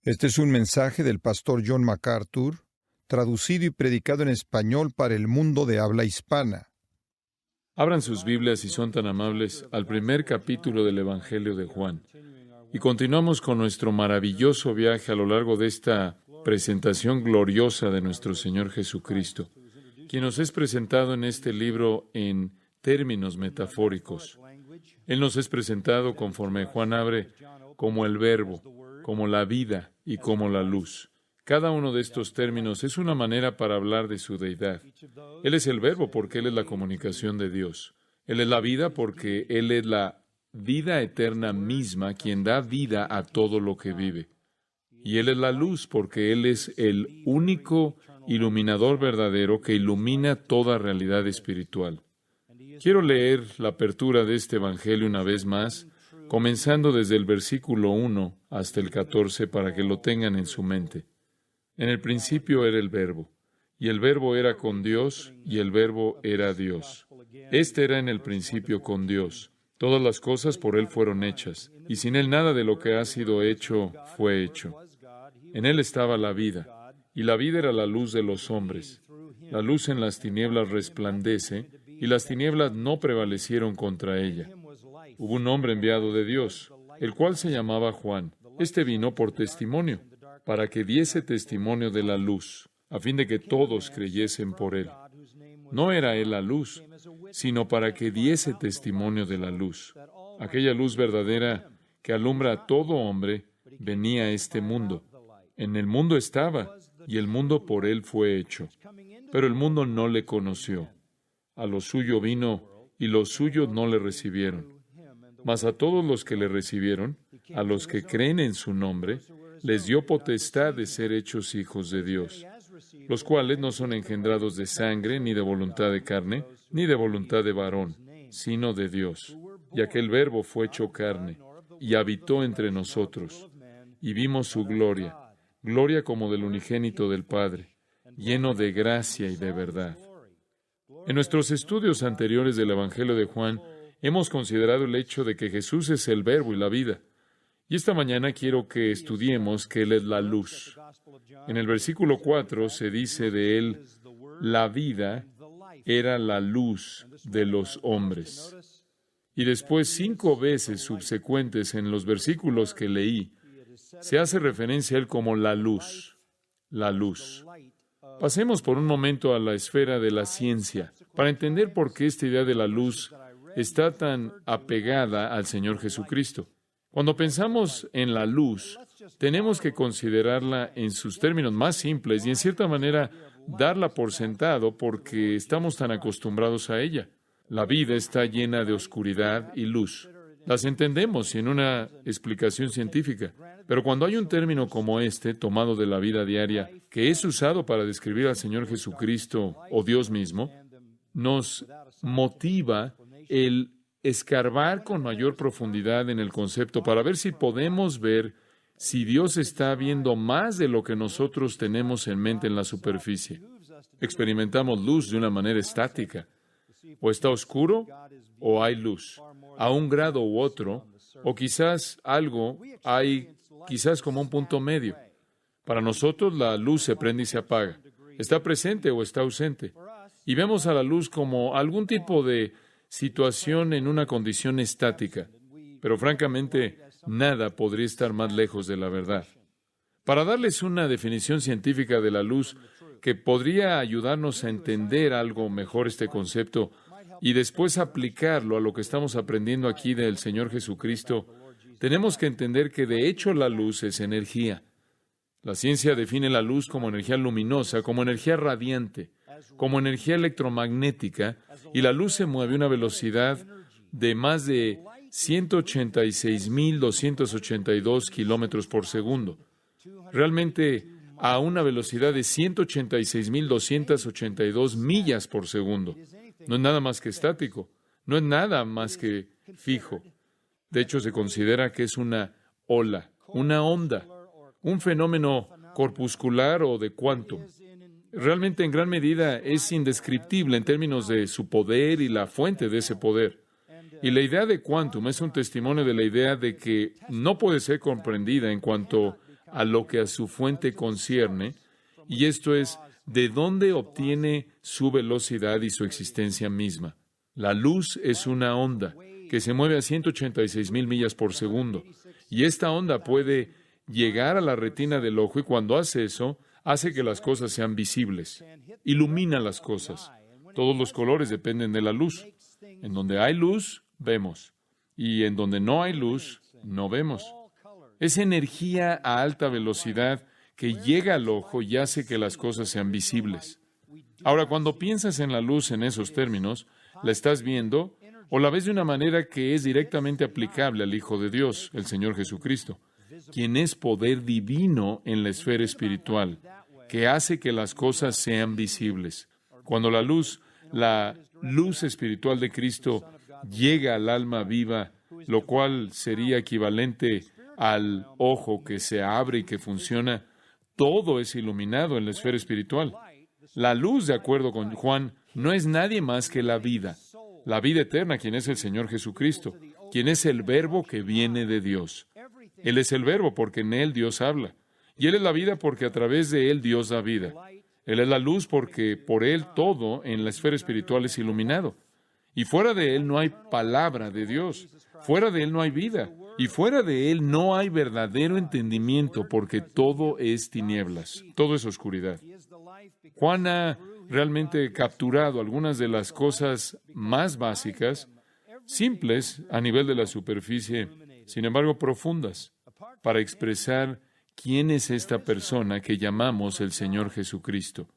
Este es un mensaje del pastor John MacArthur, traducido y predicado en español para el mundo de habla hispana. Abran sus Biblias, si son tan amables, al primer capítulo del Evangelio de Juan. Y continuamos con nuestro maravilloso viaje a lo largo de esta presentación gloriosa de nuestro Señor Jesucristo, quien nos es presentado en este libro en términos metafóricos. Él nos es presentado, conforme Juan abre, como el Verbo, como la vida y como la luz. Cada uno de estos términos es una manera para hablar de su deidad. Él es el Verbo porque Él es la comunicación de Dios. Él es la vida porque Él es la vida eterna misma, quien da vida a todo lo que vive. Y Él es la luz porque Él es el único iluminador verdadero que ilumina toda realidad espiritual. Quiero leer la apertura de este Evangelio una vez más, comenzando desde el versículo 1 hasta el 14 para que lo tengan en su mente. En el principio era el Verbo, y el Verbo era con Dios, y el Verbo era Dios. Este era en el principio con Dios. Todas las cosas por Él fueron hechas, y sin Él nada de lo que ha sido hecho fue hecho. En Él estaba la vida, y la vida era la luz de los hombres. La luz en las tinieblas resplandece, y las tinieblas no prevalecieron contra ella. Hubo un hombre enviado de Dios, el cual se llamaba Juan. Este vino por testimonio, para que diese testimonio de la luz, a fin de que todos creyesen por él. No era él la luz, sino para que diese testimonio de la luz. Aquella luz verdadera que alumbra a todo hombre venía a este mundo. En el mundo estaba, y el mundo por él fue hecho. Pero el mundo no le conoció. A lo suyo vino, y los suyos no le recibieron. Mas a todos los que le recibieron, a los que creen en su nombre, les dio potestad de ser hechos hijos de Dios, los cuales no son engendrados de sangre, ni de voluntad de carne, ni de voluntad de varón, sino de Dios. Y aquel Verbo fue hecho carne, y habitó entre nosotros, y vimos su gloria, gloria como del unigénito del Padre, lleno de gracia y de verdad. En nuestros estudios anteriores del Evangelio de Juan, hemos considerado el hecho de que Jesús es el Verbo y la vida. Y esta mañana quiero que estudiemos que Él es la luz. En el versículo 4 se dice de Él, la vida era la luz de los hombres. Y después 5 veces subsecuentes en los versículos que leí, se hace referencia a Él como la luz. La luz. Pasemos por un momento a la esfera de la ciencia, para entender por qué esta idea de la luz está tan apegada al Señor Jesucristo. Cuando pensamos en la luz, tenemos que considerarla en sus términos más simples y, en cierta manera, darla por sentado porque estamos tan acostumbrados a ella. La vida está llena de oscuridad y luz. Las entendemos sin una explicación científica, pero cuando hay un término como este, tomado de la vida diaria, que es usado para describir al Señor Jesucristo o Dios mismo, nos motiva el escarbar con mayor profundidad en el concepto para ver si podemos ver si Dios está viendo más de lo que nosotros tenemos en mente en la superficie. Experimentamos luz de una manera estática. O está oscuro o hay luz, a un grado u otro, o quizás algo hay, quizás como un punto medio. Para nosotros la luz se prende y se apaga. Está presente o está ausente. Y vemos a la luz como algún tipo de situación en una condición estática. Pero francamente, nada podría estar más lejos de la verdad. Para darles una definición científica de la luz que podría ayudarnos a entender algo mejor este concepto y después aplicarlo a lo que estamos aprendiendo aquí del Señor Jesucristo, tenemos que entender que de hecho la luz es energía. La ciencia define la luz como energía luminosa, como energía radiante, como energía electromagnética, y la luz se mueve a una velocidad de más de 186,282 kilómetros por segundo. Realmente, a una velocidad de 186,282 millas por segundo. No es nada más que estático, no es nada más que fijo. De hecho, se considera que es una ola, una onda, un fenómeno corpuscular o de quantum. Realmente, en gran medida, es indescriptible en términos de su poder y la fuente de ese poder. Y la idea de quantum es un testimonio de la idea de que no puede ser comprendida en cuanto a lo que a su fuente concierne, y esto es, de dónde obtiene su velocidad y su existencia misma. La luz es una onda que se mueve a 186,000 millas por segundo, y esta onda puede llegar a la retina del ojo, y cuando hace eso, hace que las cosas sean visibles, ilumina las cosas. Todos los colores dependen de la luz. En donde hay luz, vemos, y en donde no hay luz, no vemos. Es energía a alta velocidad que llega al ojo y hace que las cosas sean visibles. Ahora, cuando piensas en la luz en esos términos, la estás viendo o la ves de una manera que es directamente aplicable al Hijo de Dios, el Señor Jesucristo, quien es poder divino en la esfera espiritual, que hace que las cosas sean visibles. Cuando la luz espiritual de Cristo llega al alma viva, lo cual sería equivalente al ojo que se abre y que funciona, todo es iluminado en la esfera espiritual. La luz, de acuerdo con Juan, no es nadie más que la vida eterna, quien es el Señor Jesucristo, quien es el Verbo que viene de Dios. Él es el Verbo porque en Él Dios habla, y Él es la vida porque a través de Él Dios da vida. Él es la luz porque por Él todo en la esfera espiritual es iluminado. Y fuera de Él no hay palabra de Dios. Fuera de Él no hay vida. Y fuera de Él no hay verdadero entendimiento porque todo es tinieblas, todo es oscuridad. Juan ha realmente capturado algunas de las cosas más básicas, simples a nivel de la superficie, sin embargo profundas, para expresar quién es esta persona que llamamos el Señor Jesucristo.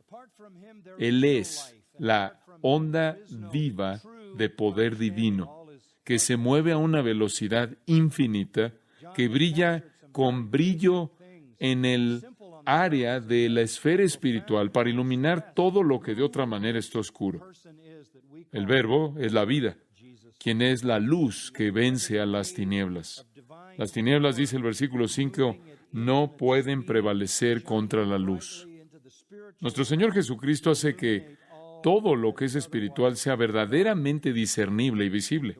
Él es la onda viva de poder divino, que se mueve a una velocidad infinita, que brilla con brillo en el área de la esfera espiritual para iluminar todo lo que de otra manera está oscuro. El Verbo es la vida, quien es la luz que vence a las tinieblas. Las tinieblas, dice el versículo 5, no pueden prevalecer contra la luz. Nuestro Señor Jesucristo hace que todo lo que es espiritual sea verdaderamente discernible y visible.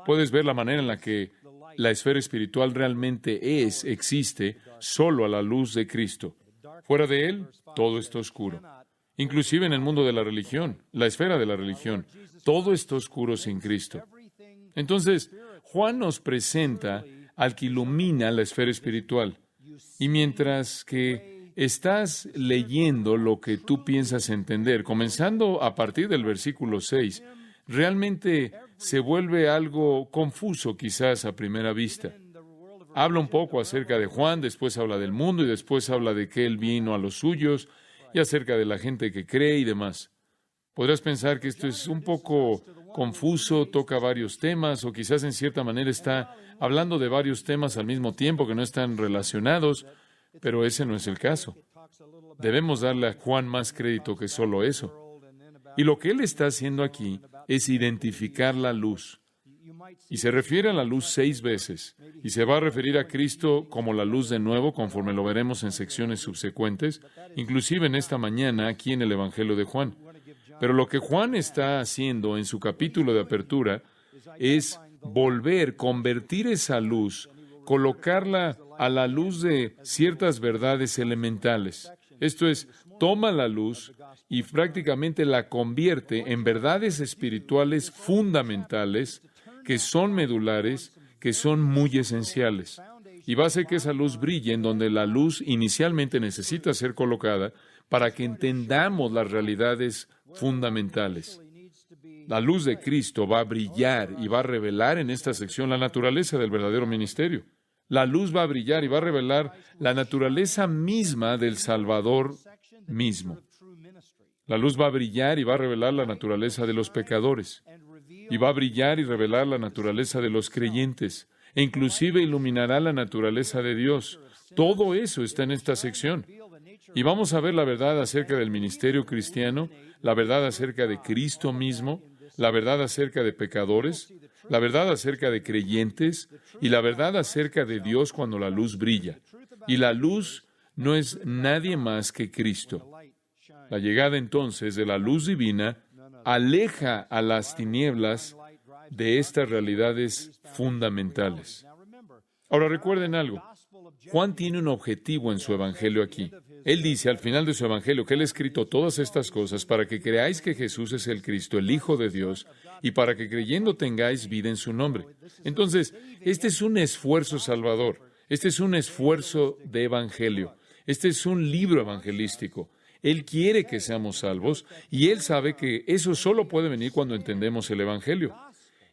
Puedes ver la manera en la que la esfera espiritual realmente existe solo a la luz de Cristo. Fuera de Él, todo está oscuro. Inclusive en el mundo de la religión, la esfera de la religión, todo está oscuro sin Cristo. Entonces, Juan nos presenta al que ilumina la esfera espiritual. Y mientras que estás leyendo lo que tú piensas entender, comenzando a partir del versículo 6, realmente se vuelve algo confuso quizás a primera vista. Habla un poco acerca de Juan, después habla del mundo y después habla de que él vino a los suyos y acerca de la gente que cree y demás. Podrás pensar que esto es un poco confuso, toca varios temas o quizás en cierta manera está hablando de varios temas al mismo tiempo que no están relacionados, pero ese no es el caso. Debemos darle a Juan más crédito que solo eso. Y lo que él está haciendo aquí es identificar la luz. Y se refiere a la luz 6 veces, y se va a referir a Cristo como la luz de nuevo, conforme lo veremos en secciones subsecuentes, inclusive en esta mañana aquí en el Evangelio de Juan. Pero lo que Juan está haciendo en su capítulo de apertura es convertir esa luz, colocarla a la luz de ciertas verdades elementales. Esto es, toma la luz y prácticamente la convierte en verdades espirituales fundamentales que son medulares, que son muy esenciales. Y va a hacer que esa luz brille en donde la luz inicialmente necesita ser colocada para que entendamos las realidades fundamentales. La luz de Cristo va a brillar y va a revelar en esta sección la naturaleza del verdadero ministerio. La luz va a brillar y va a revelar la naturaleza misma del Salvador mismo. La luz va a brillar y va a revelar la naturaleza de los pecadores. Y va a brillar y revelar la naturaleza de los creyentes. E inclusive iluminará la naturaleza de Dios. Todo eso está en esta sección. Y vamos a ver la verdad acerca del ministerio cristiano, la verdad acerca de Cristo mismo, la verdad acerca de pecadores, la verdad acerca de creyentes y la verdad acerca de Dios cuando la luz brilla. Y la luz no es nadie más que Cristo. La llegada entonces de la luz divina aleja a las tinieblas de estas realidades fundamentales. Ahora recuerden algo. Juan tiene un objetivo en su evangelio aquí. Él dice al final de su evangelio que él ha escrito todas estas cosas para que creáis que Jesús es el Cristo, el Hijo de Dios, y para que creyendo tengáis vida en su nombre. Entonces, este es un esfuerzo salvador. Este es un esfuerzo de evangelio. Este es un libro evangelístico. Él quiere que seamos salvos y Él sabe que eso solo puede venir cuando entendemos el evangelio.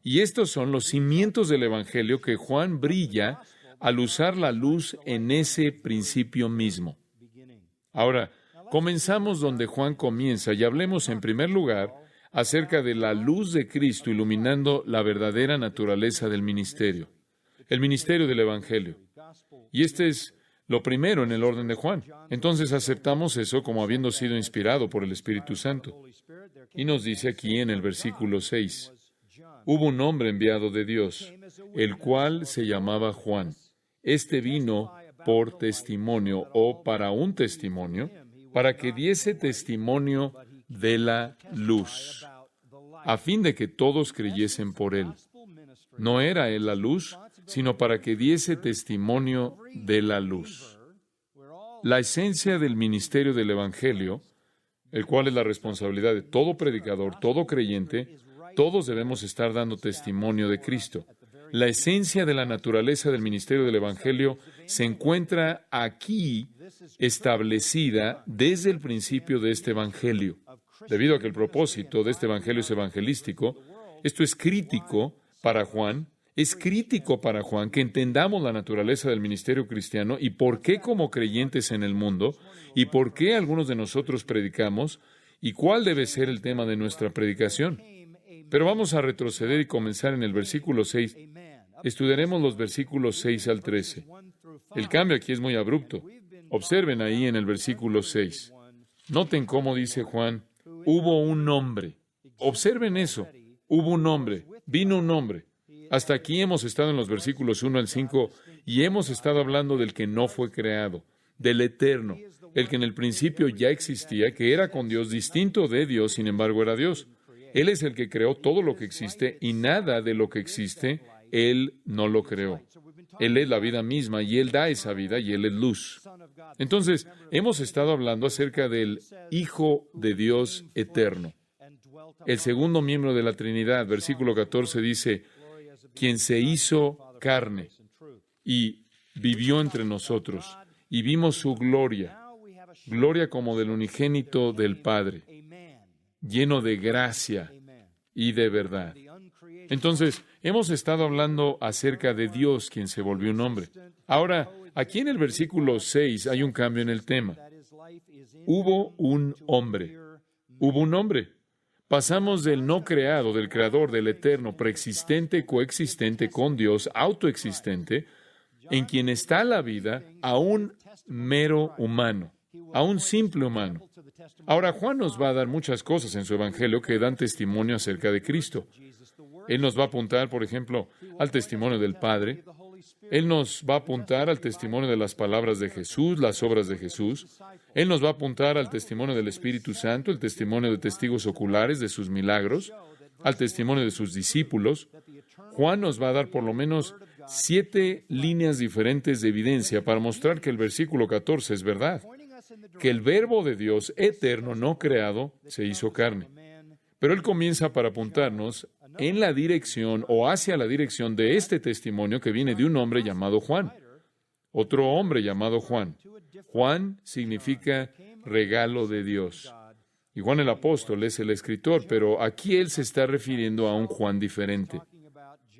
Y estos son los cimientos del evangelio que Juan brilla al usar la luz en ese principio mismo. Ahora, comenzamos donde Juan comienza y hablemos en primer lugar acerca de la luz de Cristo iluminando la verdadera naturaleza del ministerio, el ministerio del evangelio. Y este es lo primero en el orden de Juan. Entonces aceptamos eso como habiendo sido inspirado por el Espíritu Santo. Y nos dice aquí en el versículo 6, hubo un hombre enviado de Dios, el cual se llamaba Juan. Este vino por testimonio o para un testimonio, para que diese testimonio de la luz, a fin de que todos creyesen por él. No era él la luz, sino para que diese testimonio de la luz. La esencia del ministerio del Evangelio, el cual es la responsabilidad de todo predicador, todo creyente, todos debemos estar dando testimonio de Cristo. La esencia de la naturaleza del ministerio del Evangelio se encuentra aquí establecida desde el principio de este Evangelio. Debido a que el propósito de este Evangelio es evangelístico, esto es crítico para Juan. Es crítico para Juan que entendamos la naturaleza del ministerio cristiano y por qué como creyentes en el mundo, y por qué algunos de nosotros predicamos, y cuál debe ser el tema de nuestra predicación. Pero vamos a retroceder y comenzar en el versículo 6. Estudiaremos los versículos 6 al 13. El cambio aquí es muy abrupto. Observen ahí en el versículo 6. Noten cómo dice Juan, hubo un hombre. Observen eso. Hubo un hombre. Vino un hombre. Hasta aquí hemos estado en los versículos 1 al 5 y hemos estado hablando del que no fue creado, del eterno, el que en el principio ya existía, que era con Dios, distinto de Dios, sin embargo era Dios. Él es el que creó todo lo que existe y nada de lo que existe, Él no lo creó. Él es la vida misma y Él da esa vida y Él es luz. Entonces, hemos estado hablando acerca del Hijo de Dios eterno. El segundo miembro de la Trinidad, versículo 14 dice, quien se hizo carne y vivió entre nosotros y vimos su gloria, gloria como del unigénito del Padre, lleno de gracia y de verdad. Entonces, hemos estado hablando acerca de Dios, quien se volvió un hombre. Ahora, aquí en el versículo 6 hay un cambio en el tema. Hubo un hombre. Hubo un hombre. Pasamos del no creado, del creador, del eterno, preexistente, coexistente con Dios, autoexistente, en quien está la vida, a un mero humano, a un simple humano. Ahora, Juan nos va a dar muchas cosas en su Evangelio que dan testimonio acerca de Cristo. Él nos va a apuntar, por ejemplo, al testimonio del Padre. Él nos va a apuntar al testimonio de las palabras de Jesús, las obras de Jesús. Él nos va a apuntar al testimonio del Espíritu Santo, el testimonio de testigos oculares de sus milagros, al testimonio de sus discípulos. Juan nos va a dar por lo menos 7 líneas diferentes de evidencia para mostrar que el versículo 14 es verdad, que el Verbo de Dios eterno, no creado, se hizo carne. Pero Él comienza para apuntarnos en la dirección o hacia la dirección de este testimonio que viene de un hombre llamado Juan. Otro hombre llamado Juan. Juan significa regalo de Dios. Y Juan el apóstol es el escritor, pero aquí él se está refiriendo a un Juan diferente.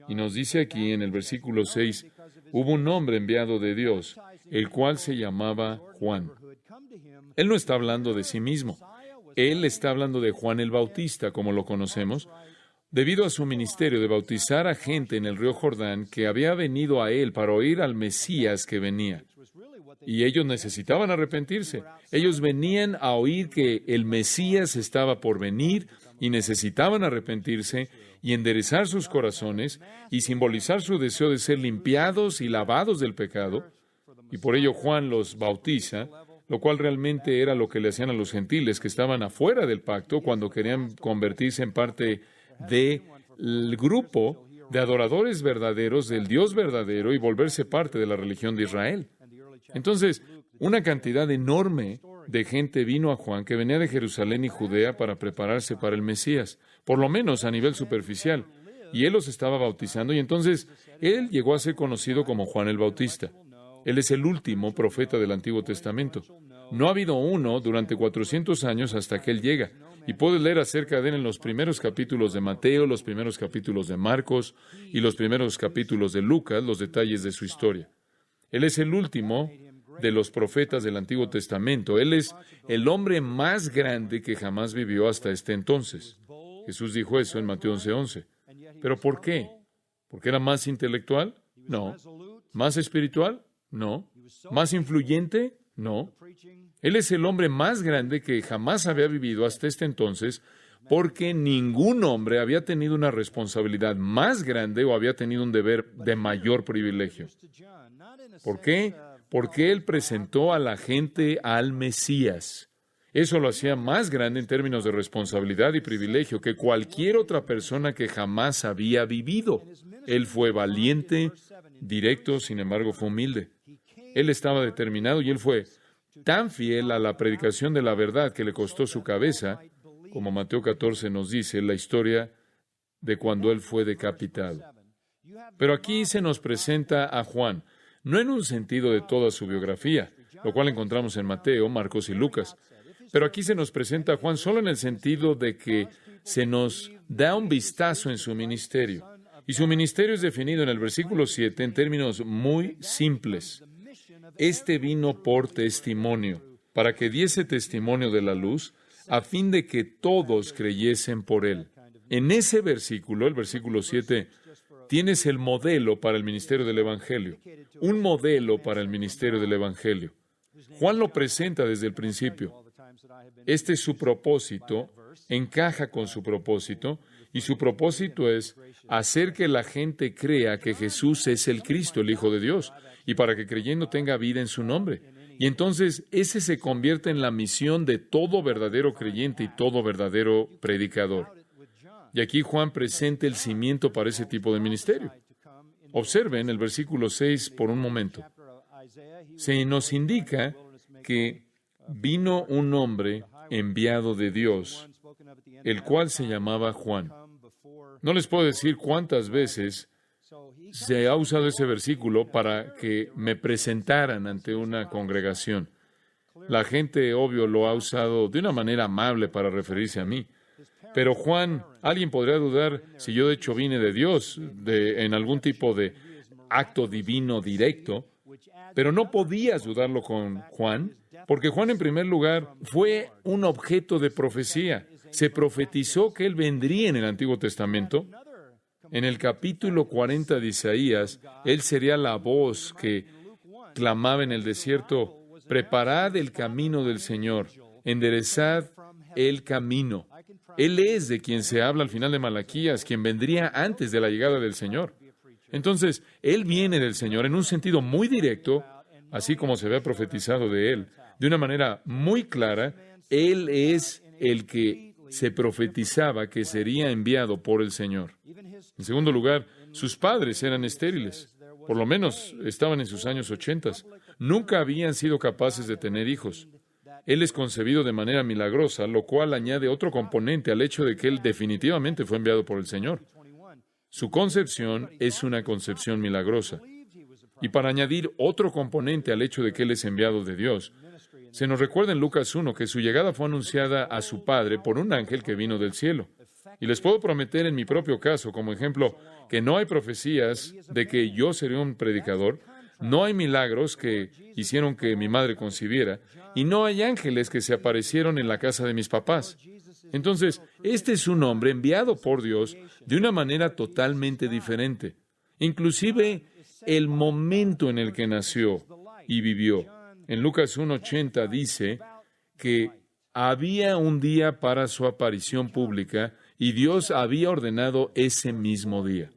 Y nos dice aquí en el versículo 6, hubo un hombre enviado de Dios, el cual se llamaba Juan. Él no está hablando de sí mismo. Él está hablando de Juan el Bautista, como lo conocemos, debido a su ministerio de bautizar a gente en el río Jordán que había venido a él para oír al Mesías que venía. Y ellos necesitaban arrepentirse. Ellos venían a oír que el Mesías estaba por venir y necesitaban arrepentirse y enderezar sus corazones y simbolizar su deseo de ser limpiados y lavados del pecado. Y por ello Juan los bautiza, lo cual realmente era lo que le hacían a los gentiles que estaban afuera del pacto cuando querían convertirse en parte del grupo de adoradores verdaderos del Dios verdadero y volverse parte de la religión de Israel. Entonces, una cantidad enorme de gente vino a Juan, que venía de Jerusalén y Judea para prepararse para el Mesías, por lo menos a nivel superficial. Y él los estaba bautizando, y entonces él llegó a ser conocido como Juan el Bautista. Él es el último profeta del Antiguo Testamento. No ha habido uno durante 400 años hasta que él llega. Y puedes leer acerca de él en los primeros capítulos de Mateo, los primeros capítulos de Marcos y los primeros capítulos de Lucas, los detalles de su historia. Él es el último de los profetas del Antiguo Testamento. Él es el hombre más grande que jamás vivió hasta este entonces. Jesús dijo eso en Mateo 11:11. ¿Pero por qué? ¿Porque era más intelectual? No. ¿Más espiritual? No. ¿Más influyente? No. Él es el hombre más grande que jamás había vivido hasta este entonces, porque ningún hombre había tenido una responsabilidad más grande o había tenido un deber de mayor privilegio. ¿Por qué? Porque él presentó a la gente al Mesías. Eso lo hacía más grande en términos de responsabilidad y privilegio que cualquier otra persona que jamás había vivido. Él fue valiente, directo, sin embargo fue humilde. Él estaba determinado y él fue tan fiel a la predicación de la verdad que le costó su cabeza, como Mateo 14 nos dice, la historia de cuando él fue decapitado. Pero aquí se nos presenta a Juan, no en un sentido de toda su biografía, lo cual encontramos en Mateo, Marcos y Lucas, pero aquí se nos presenta a Juan solo en el sentido de que se nos da un vistazo en su ministerio. Y su ministerio es definido en el versículo 7 en términos muy simples. Este vino por testimonio, para que diese testimonio de la luz, a fin de que todos creyesen por él. En ese versículo, el versículo 7, tienes el modelo para el ministerio del Evangelio. Un modelo para el ministerio del Evangelio. Juan lo presenta desde el principio. Este es su propósito, encaja con su propósito, y su propósito es hacer que la gente crea que Jesús es el Cristo, el Hijo de Dios, y para que creyendo tenga vida en su nombre. Y entonces ese se convierte en la misión de todo verdadero creyente y todo verdadero predicador. Y aquí Juan presenta el cimiento para ese tipo de ministerio. Observen el versículo 6 por un momento. Se nos indica que vino un hombre enviado de Dios, el cual se llamaba Juan. No les puedo decir cuántas veces se ha usado ese versículo para que me presentaran ante una congregación. La gente, obvio, lo ha usado de una manera amable para referirse a mí. Pero Juan, alguien podría dudar si yo de hecho vine de Dios, en algún tipo de acto divino directo, pero no podías dudarlo con Juan, porque Juan, en primer lugar, fue un objeto de profecía. Se profetizó que él vendría en el Antiguo Testamento. En el capítulo 40 de Isaías, él sería la voz que clamaba en el desierto, preparad el camino del Señor, enderezad el camino. Él es de quien se habla al final de Malaquías, quien vendría antes de la llegada del Señor. Entonces, él viene del Señor en un sentido muy directo, así como se había profetizado de él, de una manera muy clara. Él es el que se profetizaba que sería enviado por el Señor. En segundo lugar, sus padres eran estériles. Por lo menos estaban en sus años 80. Nunca habían sido capaces de tener hijos. Él es concebido de manera milagrosa, lo cual añade otro componente al hecho de que él definitivamente fue enviado por el Señor. Su concepción es una concepción milagrosa. Y para añadir otro componente al hecho de que él es enviado de Dios, se nos recuerda en Lucas 1 que su llegada fue anunciada a su padre por un ángel que vino del cielo. Y les puedo prometer en mi propio caso, como ejemplo, que no hay profecías de que yo seré un predicador, no hay milagros que hicieron que mi madre concibiera, y no hay ángeles que se aparecieron en la casa de mis papás. Entonces, este es un hombre enviado por Dios de una manera totalmente diferente. Inclusive el momento en el que nació y vivió. En Lucas 1:80 dice que había un día para su aparición pública y Dios había ordenado ese mismo día.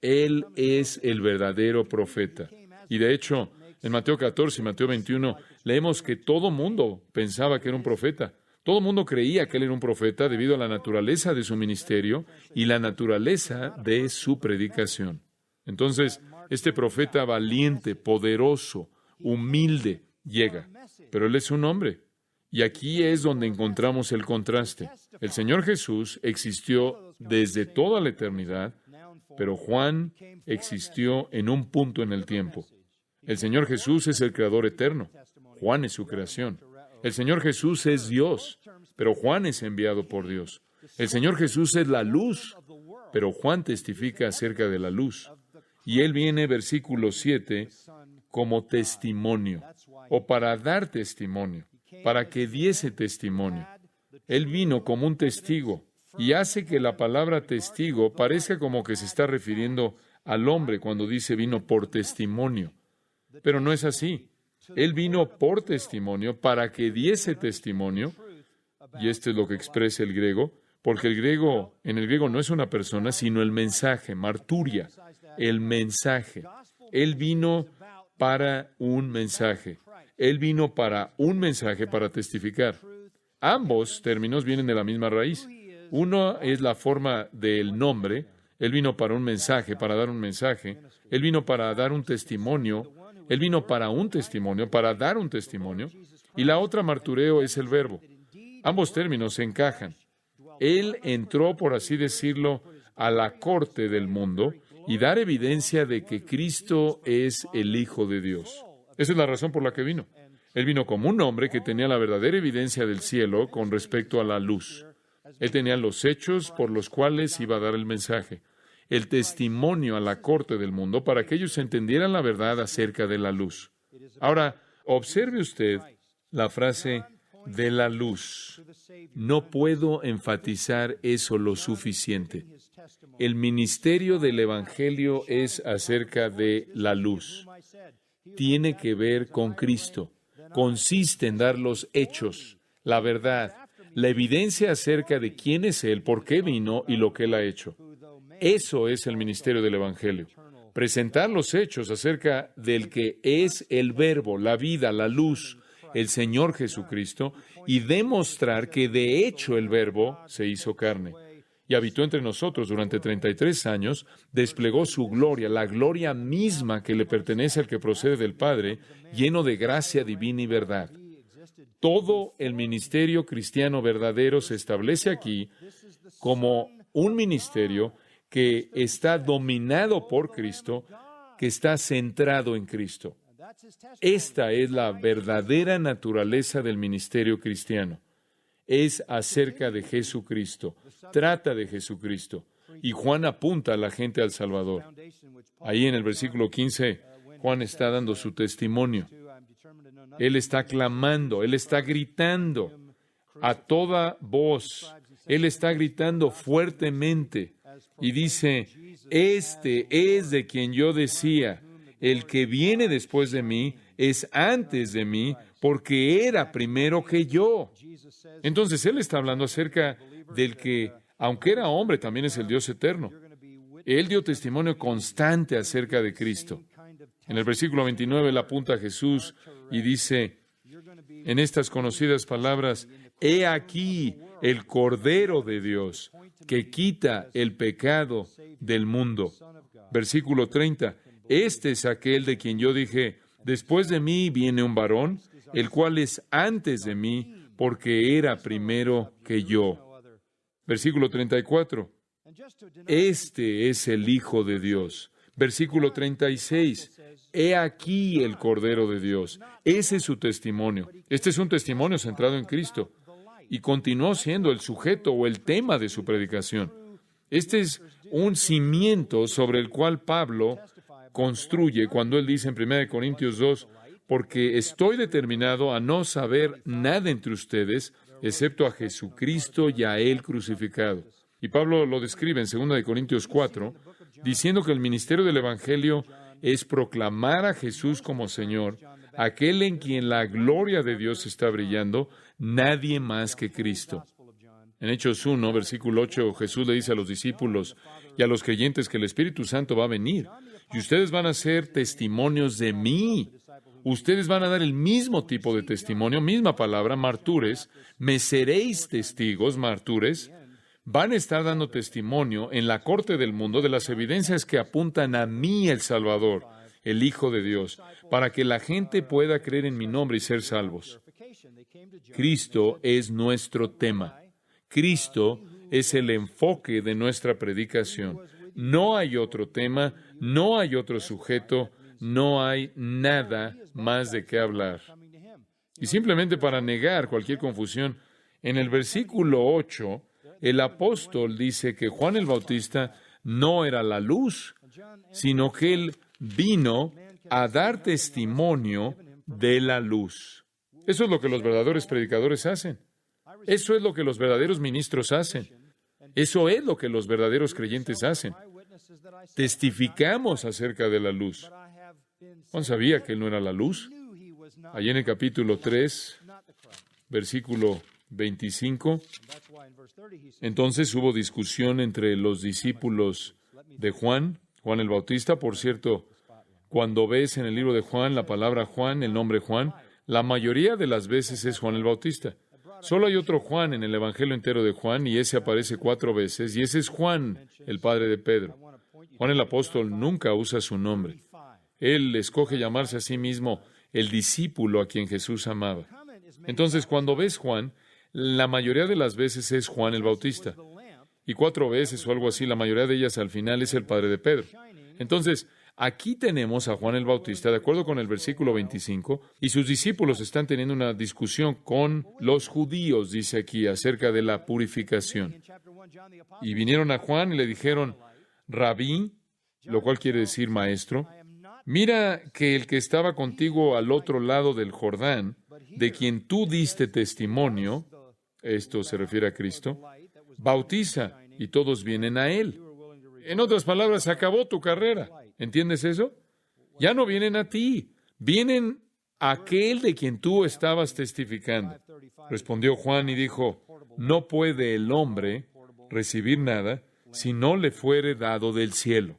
Él es el verdadero profeta. Y de hecho, en Mateo 14 y Mateo 21, leemos que todo mundo pensaba que era un profeta. Todo mundo creía que él era un profeta debido a la naturaleza de su ministerio y la naturaleza de su predicación. Entonces, este profeta valiente, poderoso, humilde, llega. Pero Él es un hombre. Y aquí es donde encontramos el contraste. El Señor Jesús existió desde toda la eternidad, pero Juan existió en un punto en el tiempo. El Señor Jesús es el Creador eterno. Juan es su creación. El Señor Jesús es Dios, pero Juan es enviado por Dios. El Señor Jesús es la luz, pero Juan testifica acerca de la luz. Y Él viene, versículo 7, como testimonio, o para dar testimonio, para que diese testimonio. Él vino como un testigo, y hace que la palabra testigo parezca como que se está refiriendo al hombre cuando dice vino por testimonio. Pero no es así. Él vino por testimonio, para que diese testimonio, y esto es lo que expresa el griego, porque en el griego no es una persona, sino el mensaje, marturia, el mensaje. Él vino para un mensaje. Él vino para un mensaje, para testificar. Ambos términos vienen de la misma raíz. Uno es la forma del nombre. Él vino para un mensaje, para dar un mensaje. Él vino para dar un testimonio. Él vino para un testimonio, para dar un testimonio. Y la otra, martureo, es el verbo. Ambos términos se encajan. Él entró, por así decirlo, a la corte del mundo y dar evidencia de que Cristo es el Hijo de Dios. Esa es la razón por la que vino. Él vino como un hombre que tenía la verdadera evidencia del cielo con respecto a la luz. Él tenía los hechos por los cuales iba a dar el mensaje, el testimonio a la corte del mundo para que ellos entendieran la verdad acerca de la luz. Ahora, observe usted la frase de la luz. No puedo enfatizar eso lo suficiente. El ministerio del Evangelio es acerca de la luz. Tiene que ver con Cristo. Consiste en dar los hechos, la verdad, la evidencia acerca de quién es Él, por qué vino y lo que Él ha hecho. Eso es el ministerio del Evangelio. Presentar los hechos acerca del que es el Verbo, la vida, la luz, el Señor Jesucristo, y demostrar que de hecho el Verbo se hizo carne y habitó entre nosotros durante 33 años, desplegó su gloria, la gloria misma que le pertenece al que procede del Padre, lleno de gracia divina y verdad. Todo el ministerio cristiano verdadero se establece aquí como un ministerio que está dominado por Cristo, que está centrado en Cristo. Esta es la verdadera naturaleza del ministerio cristiano. Es acerca de Jesucristo, trata de Jesucristo. Y Juan apunta a la gente al Salvador. Ahí en el versículo 15, Juan está dando su testimonio. Él está clamando, él está gritando a toda voz. Él está gritando fuertemente y dice, este es de quien yo decía, el que viene después de mí es antes de mí, porque era primero que yo. Entonces, Él está hablando acerca del que, aunque era hombre, también es el Dios eterno. Él dio testimonio constante acerca de Cristo. En el versículo 29, Él apunta a Jesús y dice, en estas conocidas palabras, he aquí el Cordero de Dios, que quita el pecado del mundo. Versículo 30, este es aquel de quien yo dije, después de mí viene un varón, el cual es antes de mí, porque era primero que yo. Versículo 34. Este es el Hijo de Dios. Versículo 36. He aquí el Cordero de Dios. Ese es su testimonio. Este es un testimonio centrado en Cristo. Y continuó siendo el sujeto o el tema de su predicación. Este es un cimiento sobre el cual Pablo construye cuando él dice en 1 Corintios 2, porque estoy determinado a no saber nada entre ustedes, excepto a Jesucristo y a Él crucificado. Y Pablo lo describe en 2 Corintios 4, diciendo que el ministerio del Evangelio es proclamar a Jesús como Señor, aquel en quien la gloria de Dios está brillando, nadie más que Cristo. En Hechos 1, versículo 8, Jesús le dice a los discípulos y a los creyentes que el Espíritu Santo va a venir, y ustedes van a ser testimonios de mí. Ustedes van a dar el mismo tipo de testimonio, misma palabra, martures. Me seréis testigos, martures. Van a estar dando testimonio en la corte del mundo de las evidencias que apuntan a mí, el Salvador. el Hijo de Dios, para que la gente pueda creer en mi nombre y ser salvos. Cristo es nuestro tema. Cristo es el enfoque de nuestra predicación. No hay otro tema, no hay otro sujeto, no hay nada más de qué hablar. Y simplemente para negar cualquier confusión, en el versículo 8, el apóstol dice que Juan el Bautista no era la luz, sino que él vino a dar testimonio de la luz. Eso es lo que los verdaderos predicadores hacen. Eso es lo que los verdaderos ministros hacen. Eso es lo que los verdaderos creyentes hacen. Testificamos acerca de la luz. Juan sabía que él no era la luz. Allí en el capítulo 3, versículo 25, entonces hubo discusión entre los discípulos de Juan el Bautista. Por cierto, cuando ves en el libro de Juan la palabra Juan, el nombre Juan, la mayoría de las veces es Juan el Bautista. Solo hay otro Juan en el Evangelio entero de Juan, y ese aparece 4 veces, y ese es Juan, el padre de Pedro. Juan el apóstol nunca usa su nombre. Él escoge llamarse a sí mismo el discípulo a quien Jesús amaba. Entonces, cuando ves Juan, la mayoría de las veces es Juan el Bautista. Y 4 veces o algo así, la mayoría de ellas al final es el padre de Pedro. Entonces, aquí tenemos a Juan el Bautista, de acuerdo con el versículo 25, y sus discípulos están teniendo una discusión con los judíos, dice aquí, acerca de la purificación. Y vinieron a Juan y le dijeron, Rabí, lo cual quiere decir maestro, mira que el que estaba contigo al otro lado del Jordán, de quien tú diste testimonio, esto se refiere a Cristo, bautiza y todos vienen a él. En otras palabras, se acabó tu carrera. ¿Entiendes eso? Ya no vienen a ti, vienen a aquel de quien tú estabas testificando. Respondió Juan y dijo, no puede el hombre recibir nada si no le fuere dado del cielo.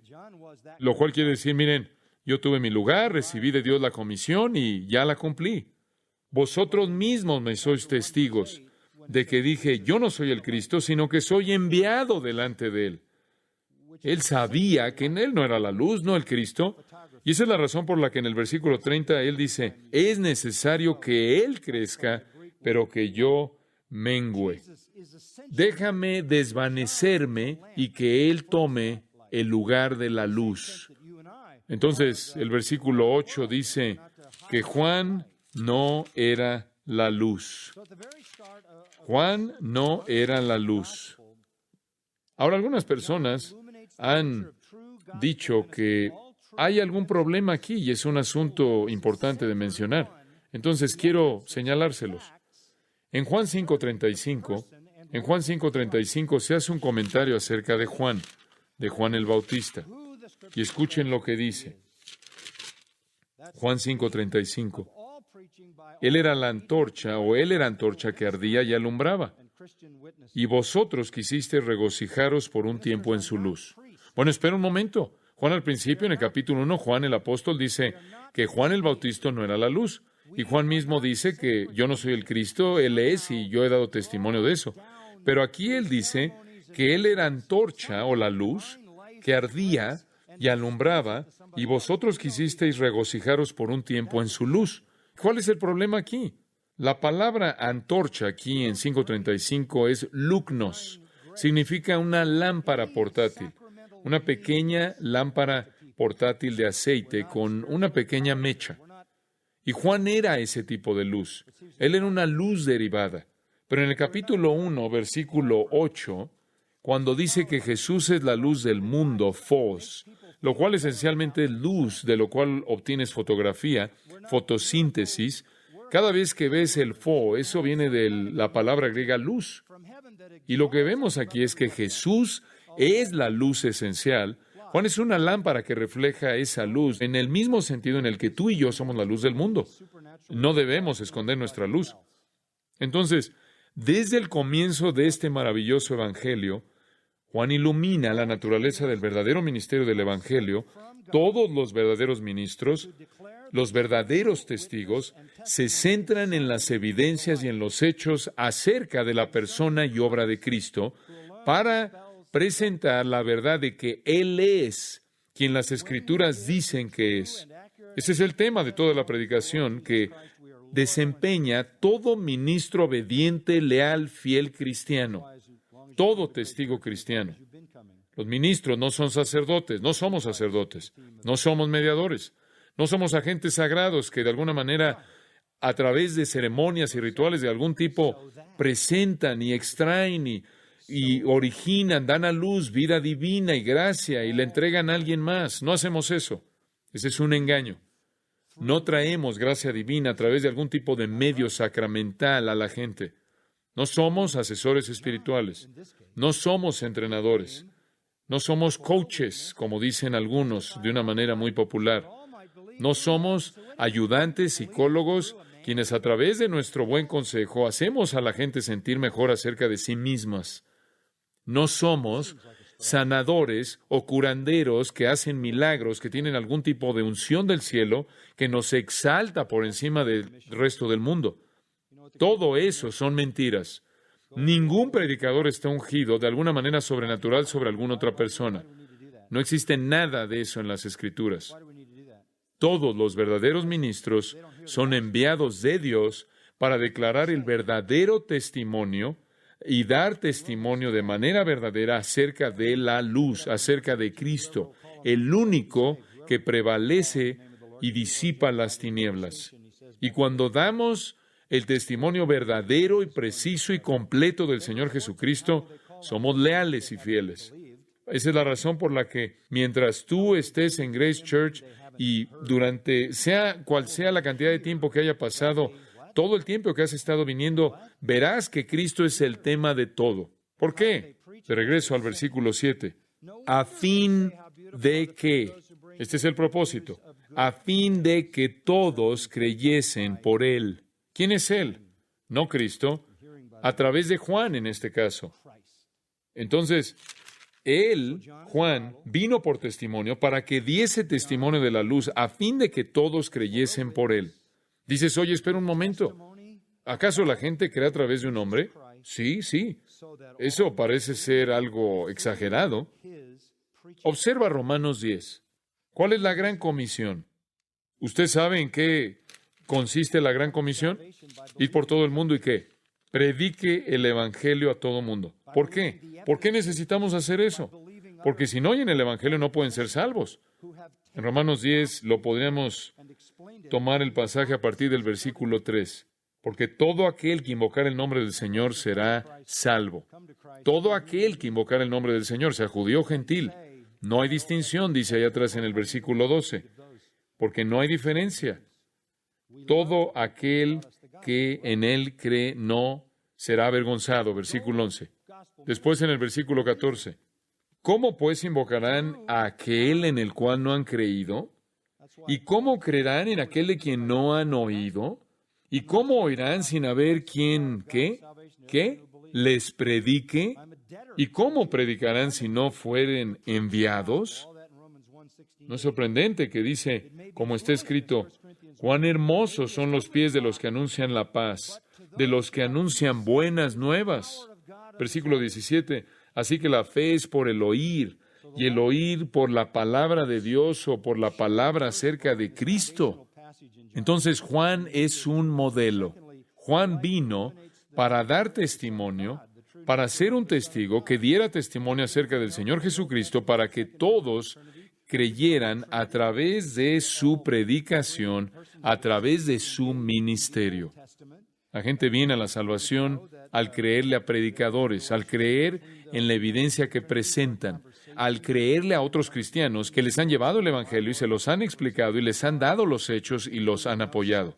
Lo cual quiere decir, miren, yo tuve mi lugar, recibí de Dios la comisión y ya la cumplí. Vosotros mismos me sois testigos de que dije, yo no soy el Cristo, sino que soy enviado delante de Él. Él sabía que en Él no era la luz, no el Cristo, y esa es la razón por la que en el versículo 30 Él dice, es necesario que Él crezca, pero que yo mengüe. Déjame desvanecerme y que Él tome el lugar de la luz. Entonces, el versículo 8 dice que Juan no era la luz. Juan no era la luz. Ahora, algunas personas han dicho que hay algún problema aquí y es un asunto importante de mencionar. Entonces, quiero señalárselos. En Juan 5:35 se hace un comentario acerca de Juan el Bautista. Y escuchen lo que dice. Juan 5:35. Él era la antorcha, o él era antorcha que ardía y alumbraba. Y vosotros quisisteis regocijaros por un tiempo en su luz. Bueno, espera un momento. Juan al principio, en el capítulo 1, Juan el apóstol dice que Juan el Bautista no era la luz. Y Juan mismo dice que yo no soy el Cristo, Él es, y yo he dado testimonio de eso. Pero aquí Él dice que Él era antorcha, o la luz, que ardía y alumbraba, y vosotros quisisteis regocijaros por un tiempo en su luz. ¿Cuál es el problema aquí? La palabra antorcha aquí en 5:35 es luknos. Significa una lámpara portátil, una pequeña lámpara portátil de aceite con una pequeña mecha. Y Juan era ese tipo de luz. Él era una luz derivada. Pero en el capítulo 1, versículo 8, cuando dice que Jesús es la luz del mundo, phos, lo cual esencialmente es luz, de lo cual obtienes fotografía, fotosíntesis. Cada vez que ves el pho, eso viene de la palabra griega luz. Y lo que vemos aquí es que Jesús es la luz esencial. Juan es una lámpara que refleja esa luz en el mismo sentido en el que tú y yo somos la luz del mundo. No debemos esconder nuestra luz. Entonces, desde el comienzo de este maravilloso evangelio, Juan ilumina la naturaleza del verdadero ministerio del evangelio. Todos los verdaderos ministros, los verdaderos testigos, se centran en las evidencias y en los hechos acerca de la persona y obra de Cristo para presentar la verdad de que Él es quien las Escrituras dicen que es. Ese es el tema de toda la predicación que desempeña todo ministro obediente, leal, fiel cristiano, todo testigo cristiano. Los ministros no son sacerdotes, no somos sacerdotes, no somos mediadores, no somos agentes sagrados que de alguna manera, a través de ceremonias y rituales de algún tipo, presentan y extraen y originan, dan a luz vida divina y gracia y le entregan a alguien más. No hacemos eso. Ese es un engaño. No traemos gracia divina a través de algún tipo de medio sacramental a la gente. No somos asesores espirituales. No somos entrenadores. No somos coaches, como dicen algunos de una manera muy popular. No somos ayudantes, psicólogos, quienes a través de nuestro buen consejo hacemos a la gente sentir mejor acerca de sí mismas. No somos sanadores o curanderos que hacen milagros, que tienen algún tipo de unción del cielo que nos exalta por encima del resto del mundo. Todo eso son mentiras. Ningún predicador está ungido de alguna manera sobrenatural sobre alguna otra persona. No existe nada de eso en las Escrituras. Todos los verdaderos ministros son enviados de Dios para declarar el verdadero testimonio y dar testimonio de manera verdadera acerca de la luz, acerca de Cristo, el único que prevalece y disipa las tinieblas. Y cuando damos el testimonio verdadero y preciso y completo del Señor Jesucristo, somos leales y fieles. Esa es la razón por la que mientras tú estés en Grace Church y durante sea cual sea la cantidad de tiempo que haya pasado, todo el tiempo que has estado viniendo, verás que Cristo es el tema de todo. ¿Por qué? De regreso al versículo 7. A fin de que, este es el propósito, a fin de que todos creyesen por Él. ¿Quién es Él? No Cristo, a través de Juan en este caso. Entonces, Él, Juan, vino por testimonio para que diese testimonio de la luz, a fin de que todos creyesen por Él. Dices, oye, espera un momento. ¿Acaso la gente cree a través de un hombre? Sí, sí. Eso parece ser algo exagerado. Observa Romanos 10. ¿Cuál es la gran comisión? ¿Usted sabe en qué consiste la gran comisión? Ir por todo el mundo y ¿qué? Predique el Evangelio a todo mundo. ¿Por qué? ¿Por qué necesitamos hacer eso? Porque si no oyen el Evangelio no pueden ser salvos. En Romanos 10 lo podríamos tomar el pasaje a partir del versículo 3. Porque todo aquel que invocar el nombre del Señor será salvo. Todo aquel que invocar el nombre del Señor, sea judío o gentil. No hay distinción, dice allá atrás en el versículo 12. Porque no hay diferencia. Todo aquel que en Él cree no será avergonzado. Versículo 11. Después en el versículo 14. ¿Cómo pues invocarán a aquel en el cual no han creído? ¿Y cómo creerán en aquel de quien no han oído? ¿Y cómo oirán sin haber quien, qué les predique? ¿Y cómo predicarán si no fueren enviados? No es sorprendente que dice, como está escrito, cuán hermosos son los pies de los que anuncian la paz, de los que anuncian buenas nuevas. Versículo 17, así que la fe es por el oír, y el oír por la palabra de Dios o por la palabra acerca de Cristo. Entonces Juan es un modelo. Juan vino para dar testimonio, para ser un testigo que diera testimonio acerca del Señor Jesucristo, para que todos creyeran a través de su predicación, a través de su ministerio. La gente viene a la salvación al creerle a predicadores, al creer en la evidencia que presentan, al creerle a otros cristianos que les han llevado el Evangelio y se los han explicado y les han dado los hechos y los han apoyado.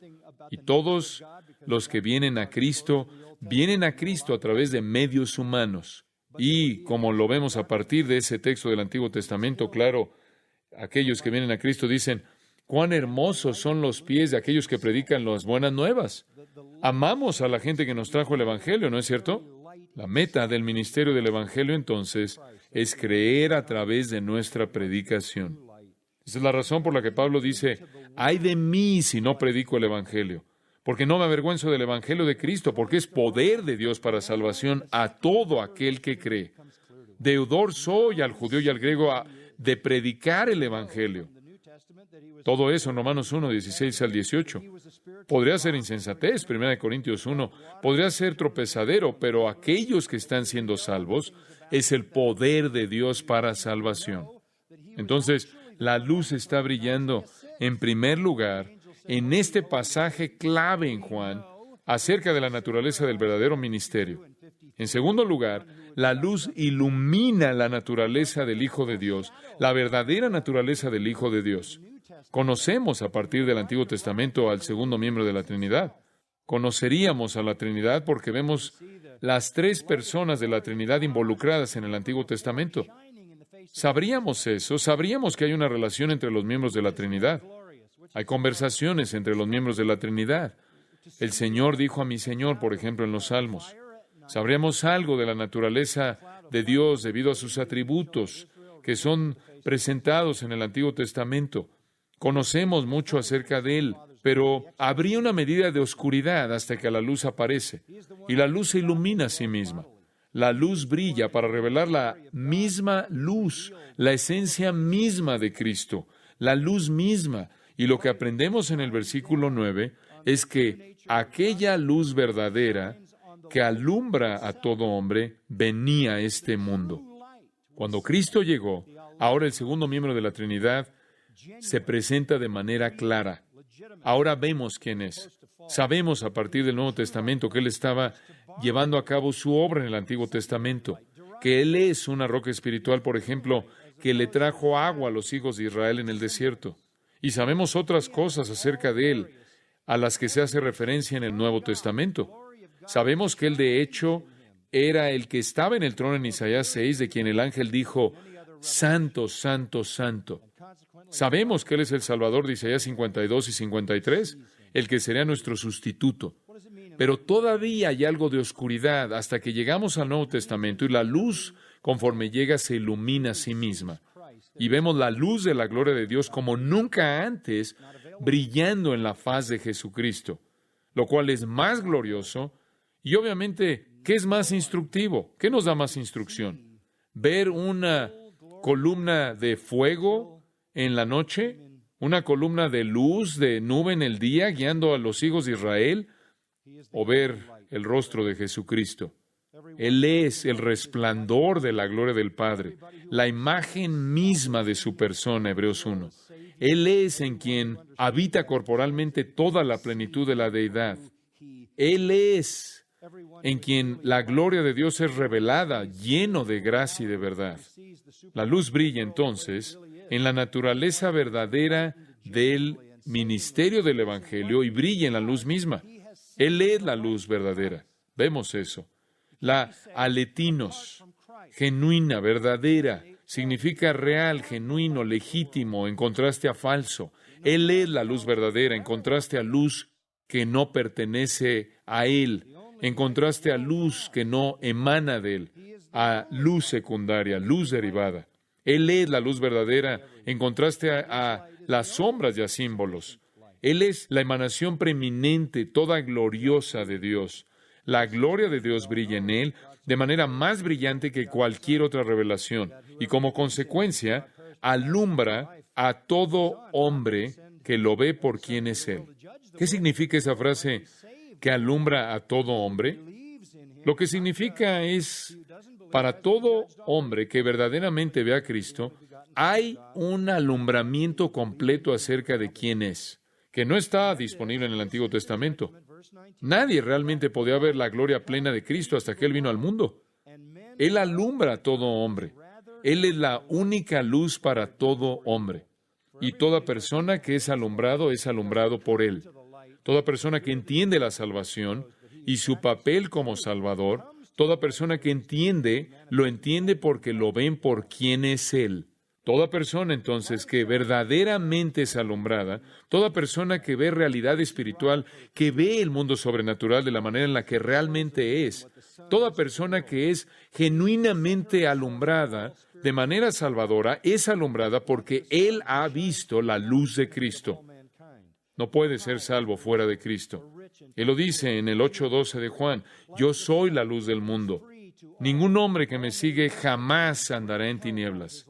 Y todos los que vienen a Cristo a través de medios humanos. Y, como lo vemos a partir de ese texto del Antiguo Testamento, claro, aquellos que vienen a Cristo dicen, cuán hermosos son los pies de aquellos que predican las buenas nuevas. Amamos a la gente que nos trajo el Evangelio, ¿no es cierto? La meta del ministerio del Evangelio, entonces, es creer a través de nuestra predicación. Esa es la razón por la que Pablo dice, ¡ay de mí si no predico el Evangelio! Porque no me avergüenzo del Evangelio de Cristo, porque es poder de Dios para salvación a todo aquel que cree. Deudor soy al judío y al griego, de predicar el Evangelio. Todo eso en Romanos 1, 16 al 18. Podría ser insensatez, 1 Corintios 1. Podría ser tropezadero, pero aquellos que están siendo salvos es el poder de Dios para salvación. Entonces, la luz está brillando, en primer lugar, en este pasaje clave en Juan, acerca de la naturaleza del verdadero ministerio. En segundo lugar, la luz ilumina la naturaleza del Hijo de Dios, la verdadera naturaleza del Hijo de Dios. Conocemos a partir del Antiguo Testamento al segundo miembro de la Trinidad. Conoceríamos a la Trinidad porque vemos las tres personas de la Trinidad involucradas en el Antiguo Testamento. Sabríamos eso, sabríamos que hay una relación entre los miembros de la Trinidad. Hay conversaciones entre los miembros de la Trinidad. El Señor dijo a mi Señor, por ejemplo, en los Salmos. Sabríamos algo de la naturaleza de Dios debido a sus atributos que son presentados en el Antiguo Testamento. Conocemos mucho acerca de Él, pero habría una medida de oscuridad hasta que la luz aparece. Y la luz se ilumina a sí misma. La luz brilla para revelar la misma luz, la esencia misma de Cristo, la luz misma. Y lo que aprendemos en el versículo 9 es que aquella luz verdadera que alumbra a todo hombre venía a este mundo. Cuando Cristo llegó, ahora el segundo miembro de la Trinidad se presenta de manera clara. Ahora vemos quién es. Sabemos a partir del Nuevo Testamento que Él estaba llevando a cabo su obra en el Antiguo Testamento, que Él es una roca espiritual, por ejemplo, que le trajo agua a los hijos de Israel en el desierto. Y sabemos otras cosas acerca de Él, a las que se hace referencia en el Nuevo Testamento. Sabemos que Él, de hecho, era el que estaba en el trono en Isaías 6, de quien el ángel dijo, Santo, Santo, Santo. Sabemos que Él es el Salvador de Isaías 52 y 53, el que sería nuestro sustituto. Pero todavía hay algo de oscuridad hasta que llegamos al Nuevo Testamento y la luz, conforme llega, se ilumina a sí misma. Y vemos la luz de la gloria de Dios como nunca antes brillando en la faz de Jesucristo, lo cual es más glorioso y obviamente, ¿qué es más instructivo? ¿Qué nos da más instrucción? ¿Ver una columna de fuego en la noche? ¿Una columna de luz, de nube en el día, guiando a los hijos de Israel? ¿O ver el rostro de Jesucristo? Él es el resplandor de la gloria del Padre, la imagen misma de su persona, Hebreos 1. Él es en quien habita corporalmente toda la plenitud de la deidad. Él es en quien la gloria de Dios es revelada, lleno de gracia y de verdad. La luz brilla entonces en la naturaleza verdadera del ministerio del Evangelio y brilla en la luz misma. Él es la luz verdadera. Vemos eso. La aletinos, genuina, verdadera, significa real, genuino, legítimo, en contraste a falso. Él es la luz verdadera, en contraste a luz que no pertenece a Él, en contraste a luz que no emana de Él, a luz secundaria, luz derivada. Él es la luz verdadera, en contraste a las sombras y a símbolos. Él es la emanación preeminente, toda gloriosa de Dios. La gloria de Dios brilla en Él de manera más brillante que cualquier otra revelación y como consecuencia alumbra a todo hombre que lo ve por quien es Él. ¿Qué significa esa frase que alumbra a todo hombre? Lo que significa es, para todo hombre que verdaderamente ve a Cristo, hay un alumbramiento completo acerca de quién es, que no está disponible en el Antiguo Testamento. Nadie realmente podía ver la gloria plena de Cristo hasta que Él vino al mundo. Él alumbra a todo hombre. Él es la única luz para todo hombre. Y toda persona que es alumbrado por Él. Toda persona que entiende la salvación y su papel como Salvador, toda persona que entiende, lo entiende porque lo ven por quién es Él. Toda persona, entonces, que verdaderamente es alumbrada, toda persona que ve realidad espiritual, que ve el mundo sobrenatural de la manera en la que realmente es, toda persona que es genuinamente alumbrada de manera salvadora, es alumbrada porque Él ha visto la luz de Cristo. No puede ser salvo fuera de Cristo. Él lo dice en el 8:12 de Juan, yo soy la luz del mundo. Ningún hombre que me sigue jamás andará en tinieblas.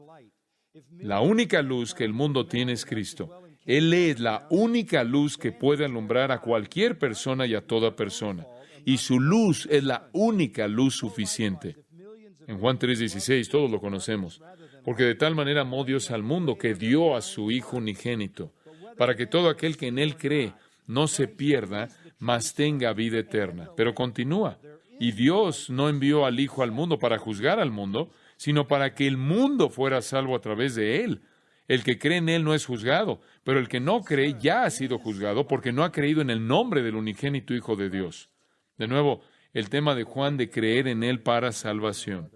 La única luz que el mundo tiene es Cristo. Él es la única luz que puede alumbrar a cualquier persona y a toda persona. Y su luz es la única luz suficiente. En Juan 3:16, todos lo conocemos. Porque de tal manera amó Dios al mundo que dio a su Hijo unigénito, para que todo aquel que en Él cree no se pierda, mas tenga vida eterna. Pero continúa. Y Dios no envió al Hijo al mundo para juzgar al mundo, sino para que el mundo fuera salvo a través de Él. El que cree en Él no es juzgado, pero el que no cree ya ha sido juzgado porque no ha creído en el nombre del unigénito Hijo de Dios. De nuevo, el tema de Juan de creer en Él para salvación.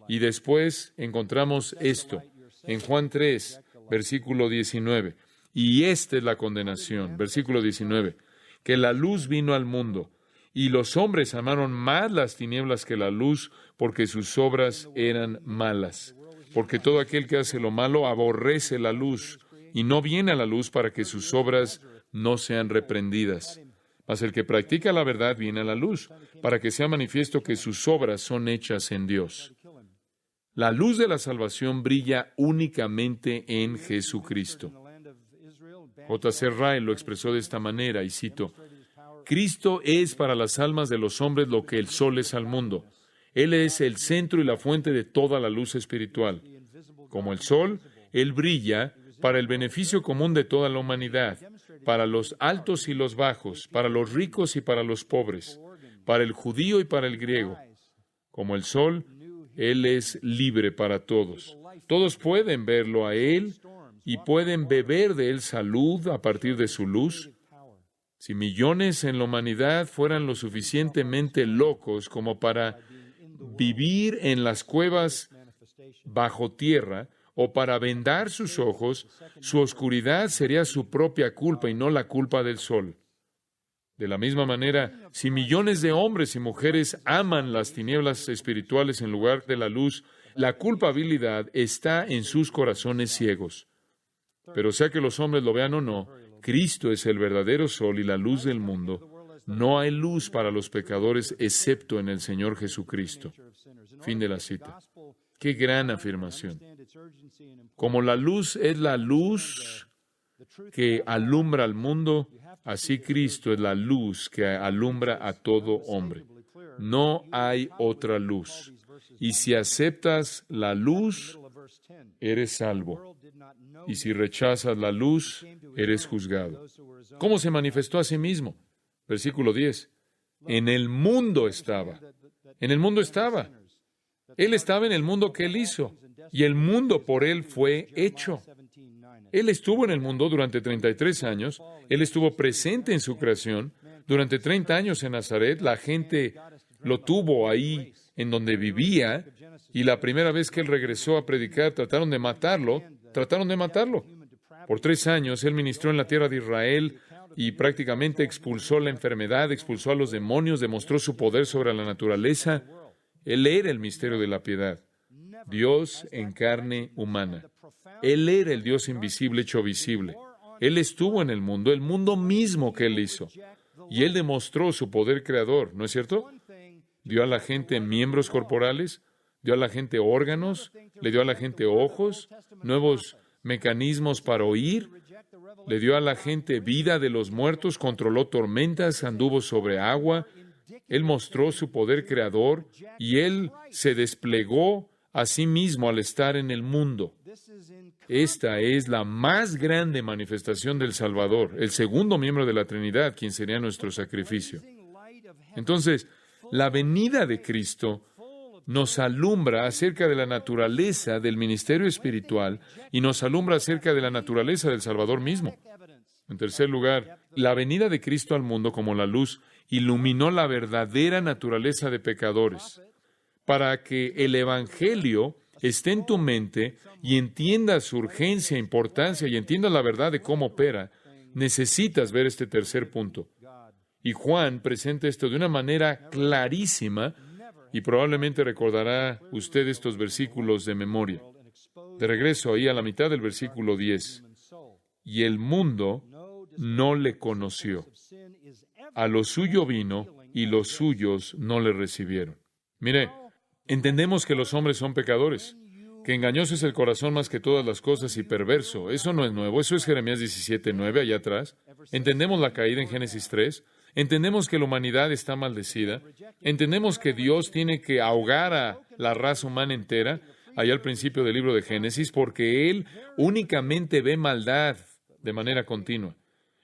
Y después encontramos esto en Juan 3, versículo 19. Y esta es la condenación, versículo 19, que la luz vino al mundo, y los hombres amaron más las tinieblas que la luz, porque sus obras eran malas. Porque todo aquel que hace lo malo aborrece la luz, y no viene a la luz para que sus obras no sean reprendidas. Mas el que practica la verdad viene a la luz, para que sea manifiesto que sus obras son hechas en Dios. La luz de la salvación brilla únicamente en Jesucristo. J.C. Ryle lo expresó de esta manera, y cito, Cristo es para las almas de los hombres lo que el sol es al mundo. Él es el centro y la fuente de toda la luz espiritual. Como el sol, Él brilla para el beneficio común de toda la humanidad, para los altos y los bajos, para los ricos y para los pobres, para el judío y para el griego. Como el sol, Él es libre para todos. Todos pueden verlo a Él y pueden beber de Él salud a partir de su luz. Si millones en la humanidad fueran lo suficientemente locos como para vivir en las cuevas bajo tierra o para vendar sus ojos, su oscuridad sería su propia culpa y no la culpa del sol. De la misma manera, si millones de hombres y mujeres aman las tinieblas espirituales en lugar de la luz, la culpabilidad está en sus corazones ciegos. Pero sea que los hombres lo vean o no, Cristo es el verdadero sol y la luz del mundo. No hay luz para los pecadores excepto en el Señor Jesucristo. Fin de la cita. ¡Qué gran afirmación! Como la luz es la luz que alumbra al mundo, así Cristo es la luz que alumbra a todo hombre. No hay otra luz. Y si aceptas la luz, eres salvo. Y si rechazas la luz, eres juzgado. ¿Cómo se manifestó a sí mismo? Versículo 10. En el mundo estaba. En el mundo estaba. Él estaba en el mundo que Él hizo, y el mundo por Él fue hecho. Él estuvo en el mundo durante 33 años, Él estuvo presente en su creación. Durante 30 años en Nazaret, la gente lo tuvo ahí en donde vivía, y la primera vez que Él regresó a predicar, trataron de matarlo. Por 3 años, Él ministró en la tierra de Israel y prácticamente expulsó la enfermedad, expulsó a los demonios, demostró su poder sobre la naturaleza. Él era el misterio de la piedad, Dios en carne humana. Él era el Dios invisible hecho visible. Él estuvo en el mundo mismo que Él hizo. Y Él demostró su poder creador, ¿no es cierto? Dio a la gente miembros corporales, dio a la gente órganos, le dio a la gente ojos, nuevos mecanismos para oír, le dio a la gente vida de los muertos, controló tormentas, anduvo sobre agua. Él mostró su poder creador y Él se desplegó a sí mismo al estar en el mundo. Esta es la más grande manifestación del Salvador, el segundo miembro de la Trinidad, quien sería nuestro sacrificio. Entonces, la venida de Cristo nos alumbra acerca de la naturaleza del ministerio espiritual y nos alumbra acerca de la naturaleza del Salvador mismo. En tercer lugar, la venida de Cristo al mundo como la luz iluminó la verdadera naturaleza de pecadores. Para que el Evangelio esté en tu mente y entiendas su urgencia, importancia y entiendas la verdad de cómo opera, necesitas ver este tercer punto. Y Juan presenta esto de una manera clarísima y probablemente recordará usted estos versículos de memoria. De regreso ahí a la mitad del versículo 10. Y el mundo no le conoció. A lo suyo vino y los suyos no le recibieron. Mire, entendemos que los hombres son pecadores. que engañoso es el corazón más que todas las cosas y perverso. Eso no es nuevo, eso es Jeremías 17:9, allá atrás. Entendemos la caída en Génesis 3, entendemos que la humanidad está maldecida, entendemos que Dios tiene que ahogar a la raza humana entera, allá al principio del libro de Génesis, porque Él únicamente ve maldad de manera continua.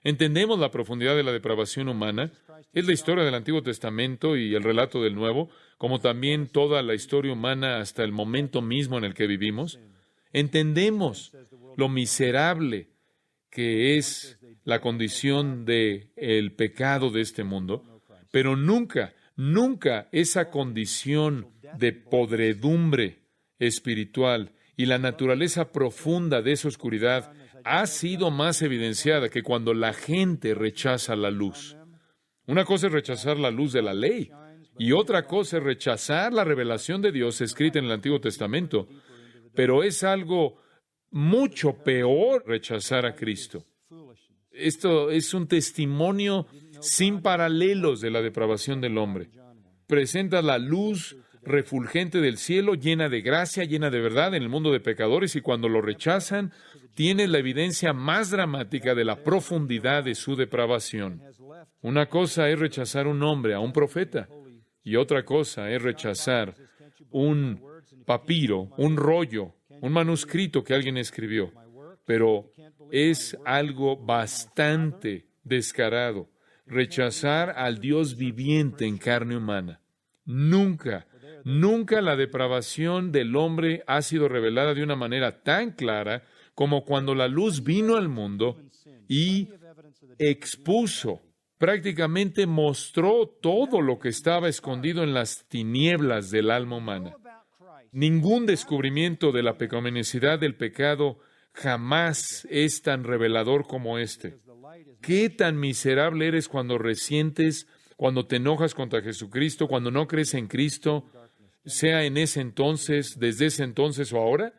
Entendemos la profundidad de la depravación humana. Es la historia del Antiguo Testamento y el relato del Nuevo, como también toda la historia humana hasta el momento mismo en el que vivimos. Entendemos lo miserable que es la condición del pecado de este mundo, pero nunca esa condición de podredumbre espiritual y la naturaleza profunda de esa oscuridad ha sido más evidenciada que cuando la gente rechaza la luz. Una cosa es rechazar la luz de la ley, y otra cosa es rechazar la revelación de Dios escrita en el Antiguo Testamento. Pero es algo mucho peor rechazar a Cristo. Esto es un testimonio sin paralelos de la depravación del hombre. Presenta la luz refulgente del cielo, llena de gracia, llena de verdad en el mundo de pecadores, y cuando lo rechazan, tiene la evidencia más dramática de la profundidad de su depravación. Una cosa es rechazar un hombre, a un profeta, y otra cosa es rechazar un papiro, un rollo, un manuscrito que alguien escribió. Pero es algo bastante descarado rechazar al Dios viviente en carne humana. Nunca la depravación del hombre ha sido revelada de una manera tan clara como cuando la luz vino al mundo y expuso, prácticamente mostró todo lo que estaba escondido en las tinieblas del alma humana. Ningún descubrimiento de la pecaminosidad del pecado jamás es tan revelador como este. ¿Qué tan miserable eres cuando resientes, cuando te enojas contra Jesucristo, cuando no crees en Cristo, sea en ese entonces, desde ese entonces o ahora?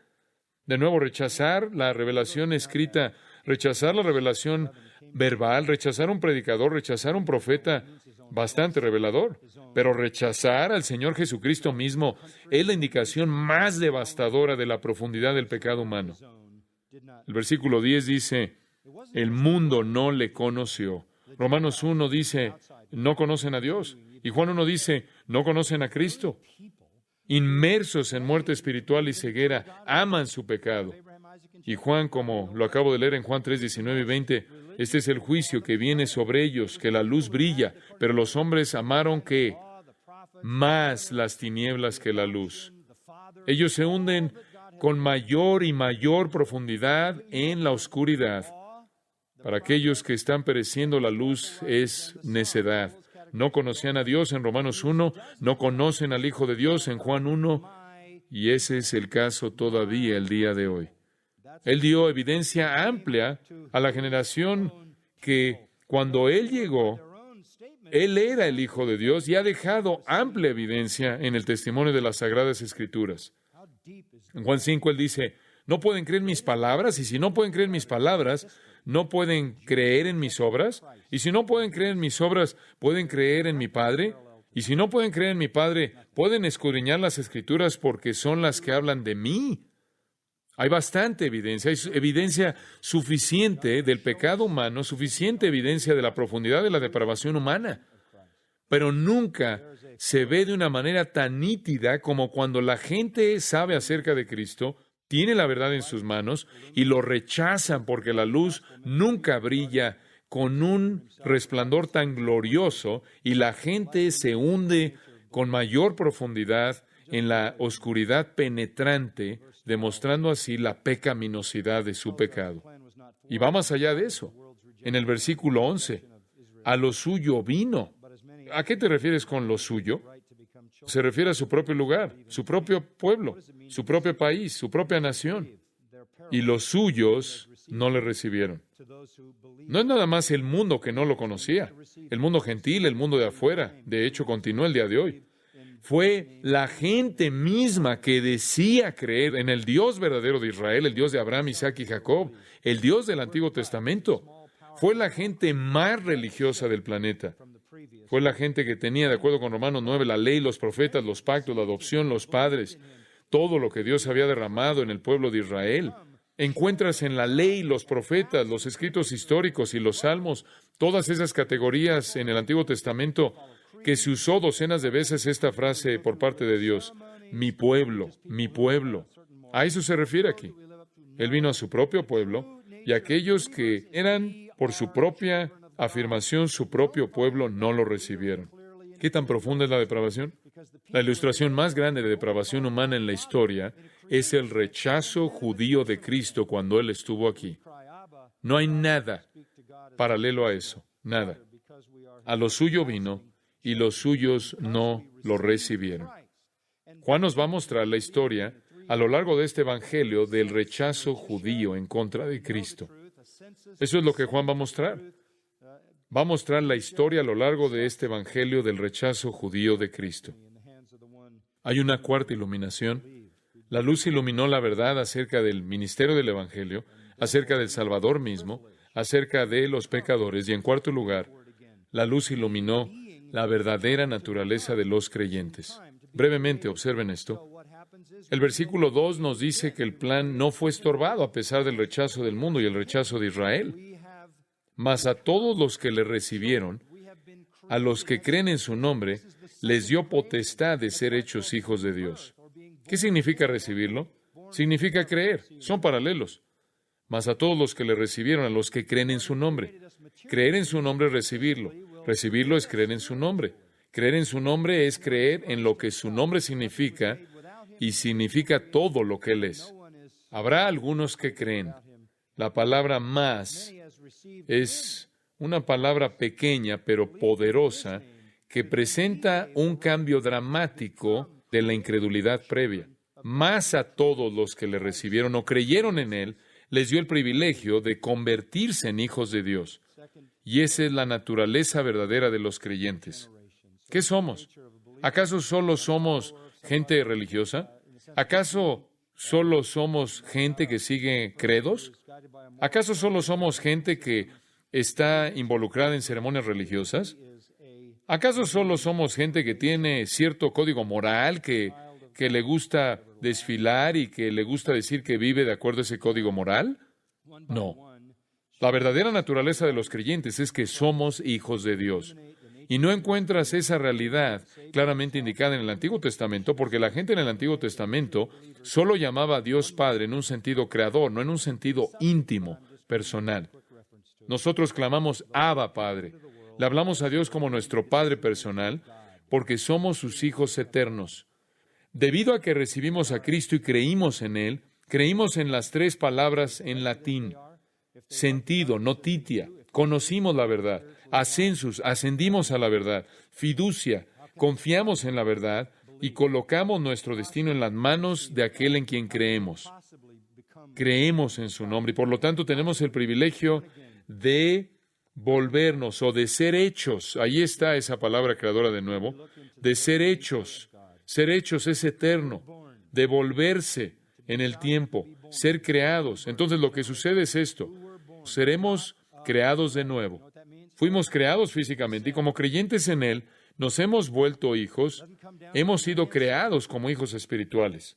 De nuevo, rechazar la revelación escrita, rechazar la revelación verbal, rechazar un predicador, rechazar un profeta, bastante revelador. Pero rechazar al Señor Jesucristo mismo es la indicación más devastadora de la profundidad del pecado humano. El versículo 10 dice, el mundo no le conoció. Romanos 1 dice, no conocen a Dios. Y Juan 1 dice, no conocen a Cristo. Inmersos en muerte espiritual y ceguera, aman su pecado. Y Juan, como lo acabo de leer en Juan 3, 19 y 20, este es el juicio que viene sobre ellos, que la luz brilla, pero los hombres amaron ¿qué? Más las tinieblas que la luz. Ellos se hunden con mayor y mayor profundidad en la oscuridad. Para aquellos que están pereciendo, la luz es necedad. No conocían a Dios en Romanos 1, no conocen al Hijo de Dios en Juan 1, y ese es el caso todavía el día de hoy. Él dio evidencia amplia a la generación que cuando Él llegó, Él era el Hijo de Dios y ha dejado amplia evidencia en el testimonio de las Sagradas Escrituras. En Juan 5 Él dice, no pueden creer mis palabras, y si no pueden creer mis palabras, ¿no pueden creer en mis obras? Y si no pueden creer en mis obras, ¿pueden creer en mi Padre? Y si no pueden creer en mi Padre, ¿pueden escudriñar las Escrituras porque son las que hablan de mí? Hay bastante evidencia, hay evidencia suficiente del pecado humano, suficiente evidencia de la profundidad de la depravación humana. Pero nunca se ve de una manera tan nítida como cuando la gente sabe acerca de Cristo, tiene la verdad en sus manos y lo rechazan porque la luz nunca brilla con un resplandor tan glorioso y la gente se hunde con mayor profundidad en la oscuridad penetrante, demostrando así la pecaminosidad de su pecado. Y va más allá de eso. En el versículo 11, a lo suyo vino. ¿A qué te refieres con lo suyo? Se refiere a su propio lugar, su propio pueblo, su propio país, su propia nación. Y los suyos no le recibieron. No es nada más el mundo que no lo conocía, el mundo gentil, el mundo de afuera. De hecho, continúa el día de hoy. Fue la gente misma que decía creer en el Dios verdadero de Israel, el Dios de Abraham, Isaac y Jacob, el Dios del Antiguo Testamento. Fue la gente más religiosa del planeta. Fue la gente que tenía, de acuerdo con Romanos 9, la ley, los profetas, los pactos, la adopción, los padres. todo lo que Dios había derramado en el pueblo de Israel. Encuentras en la ley, los profetas, los escritos históricos y los salmos, todas esas categorías en el Antiguo Testamento que se usó docenas de veces esta frase por parte de Dios: mi pueblo, mi pueblo. A eso se refiere aquí. Él vino a su propio pueblo, y aquellos que eran por su propia afirmación su propio pueblo no lo recibieron. ¿Qué tan profunda es la depravación? La ilustración más grande de depravación humana en la historia es el rechazo judío de Cristo cuando Él estuvo aquí. No hay nada paralelo a eso, nada. A lo suyo vino, y los suyos no lo recibieron. Juan nos va a mostrar la historia a lo largo de este Evangelio del rechazo judío en contra de Cristo. Eso es lo que Juan va a mostrar. Va a mostrar la historia a lo largo de este Evangelio del rechazo judío de Cristo. Hay una cuarta iluminación. La luz iluminó la verdad acerca del ministerio del Evangelio, acerca del Salvador mismo, acerca de los pecadores, y en cuarto lugar, la luz iluminó la verdadera naturaleza de los creyentes. Brevemente, observen esto. El versículo 2 nos dice que el plan no fue estorbado a pesar del rechazo del mundo y el rechazo de Israel. Mas a todos los que le recibieron, a los que creen en su nombre, les dio potestad de ser hechos hijos de Dios. ¿Qué significa recibirlo? Significa creer. Son paralelos. Mas a todos los que le recibieron, a los que creen en su nombre. Creer en su nombre es recibirlo. Recibirlo es creer en su nombre. Creer en su nombre es creer en lo que su nombre significa, y significa todo lo que Él es. Habrá algunos que creen. La palabra más es una palabra pequeña pero poderosa que presenta un cambio dramático de la incredulidad previa. Más a todos los que le recibieron o creyeron en Él, les dio el privilegio de convertirse en hijos de Dios. Y esa es la naturaleza verdadera de los creyentes. ¿Qué somos? ¿Acaso solo somos gente religiosa? ¿Acaso solo somos gente que sigue credos? ¿Acaso solo somos gente que está involucrada en ceremonias religiosas? ¿Acaso solo somos gente que tiene cierto código moral, que le gusta desfilar y que le gusta decir que vive de acuerdo a ese código moral? No. La verdadera naturaleza de los creyentes es que somos hijos de Dios. Y no encuentras esa realidad claramente indicada en el Antiguo Testamento, porque la gente en el Antiguo Testamento solo llamaba a Dios Padre en un sentido creador, no en un sentido íntimo, personal. Nosotros clamamos Abba, Padre. Le hablamos a Dios como nuestro Padre personal, porque somos sus hijos eternos. Debido a que recibimos a Cristo y creímos en Él, creímos en las tres palabras en latín: sentido, notitia, conocimos la verdad; ascensus, ascendimos a la verdad; fiducia, confiamos en la verdad y colocamos nuestro destino en las manos de aquel en quien creemos. Creemos en su nombre y por lo tanto tenemos el privilegio de volvernos o de ser hechos. Ahí está esa palabra creadora de nuevo, de ser hechos. Ser hechos es eterno, de volverse en el tiempo, ser creados. Entonces lo que sucede es esto: seremos creados de nuevo. Fuimos creados físicamente y como creyentes en Él, nos hemos vuelto hijos, hemos sido creados como hijos espirituales.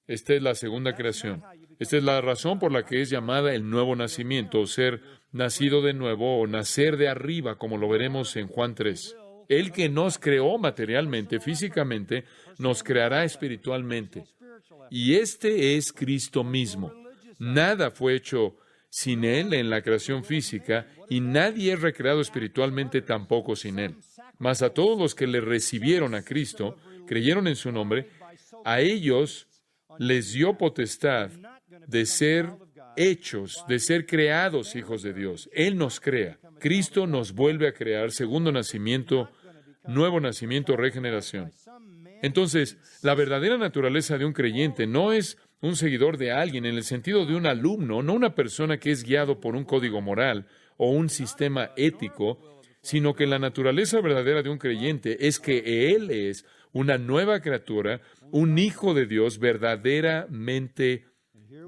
Esta es la segunda creación. Esta es la razón por la que es llamada el nuevo nacimiento, o ser nacido de nuevo, o nacer de arriba, como lo veremos en Juan 3. El que nos creó materialmente, físicamente, nos creará espiritualmente. Y este es Cristo mismo. Nada fue hecho sin Él en la creación física, y nadie es recreado espiritualmente tampoco sin Él. Mas a todos los que le recibieron a Cristo, creyeron en su nombre, a ellos les dio potestad de ser hechos, de ser creados hijos de Dios. Él nos crea. Cristo nos vuelve a crear, segundo nacimiento, nuevo nacimiento, regeneración. Entonces, la verdadera naturaleza de un creyente no es un seguidor de alguien en el sentido de un alumno, no una persona que es guiado por un código moral o un sistema ético, sino que la naturaleza verdadera de un creyente es que Él es una nueva criatura, un hijo de Dios verdaderamente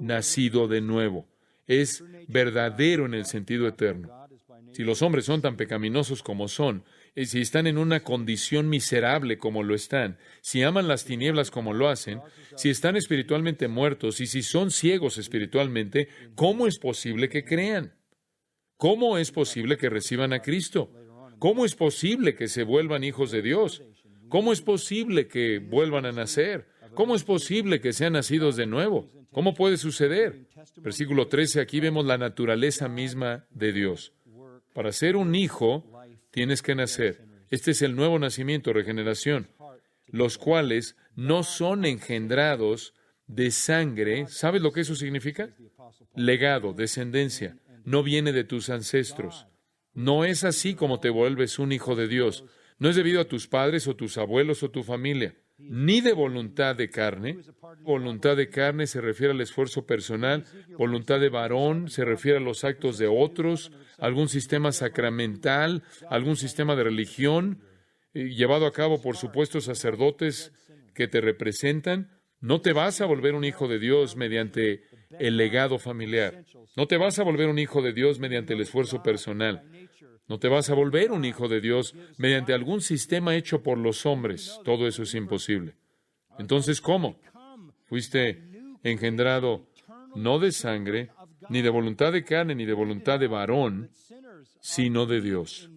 nacido de nuevo. Es verdadero en el sentido eterno. Si los hombres son tan pecaminosos como son, si están en una condición miserable como lo están, si aman las tinieblas como lo hacen, si están espiritualmente muertos y si son ciegos espiritualmente, ¿cómo es posible que crean? ¿Cómo es posible que reciban a Cristo? ¿Cómo es posible que se vuelvan hijos de Dios? ¿Cómo es posible que vuelvan a nacer? ¿Cómo es posible que sean nacidos de nuevo? ¿Cómo puede suceder? Versículo 13, aquí vemos la naturaleza misma de Dios. Para ser un hijo, tienes que nacer. Este es el nuevo nacimiento, regeneración, los cuales no son engendrados de sangre. ¿Sabes lo que eso significa? Legado, descendencia. No viene de tus ancestros. No es así como te vuelves un hijo de Dios. No es debido a tus padres o tus abuelos o tu familia, ni de voluntad de carne. Voluntad de carne se refiere al esfuerzo personal. Voluntad de varón se refiere a los actos de otros, algún sistema sacramental, algún sistema de religión, llevado a cabo por supuestos sacerdotes que te representan. No te vas a volver un hijo de Dios mediante el legado familiar. No te vas a volver un hijo de Dios mediante el esfuerzo personal. No te vas a volver un hijo de Dios mediante algún sistema hecho por los hombres. Todo eso es imposible. Entonces, ¿cómo? Fuiste engendrado no de sangre, ni de voluntad de carne, ni de voluntad de varón, sino de Dios.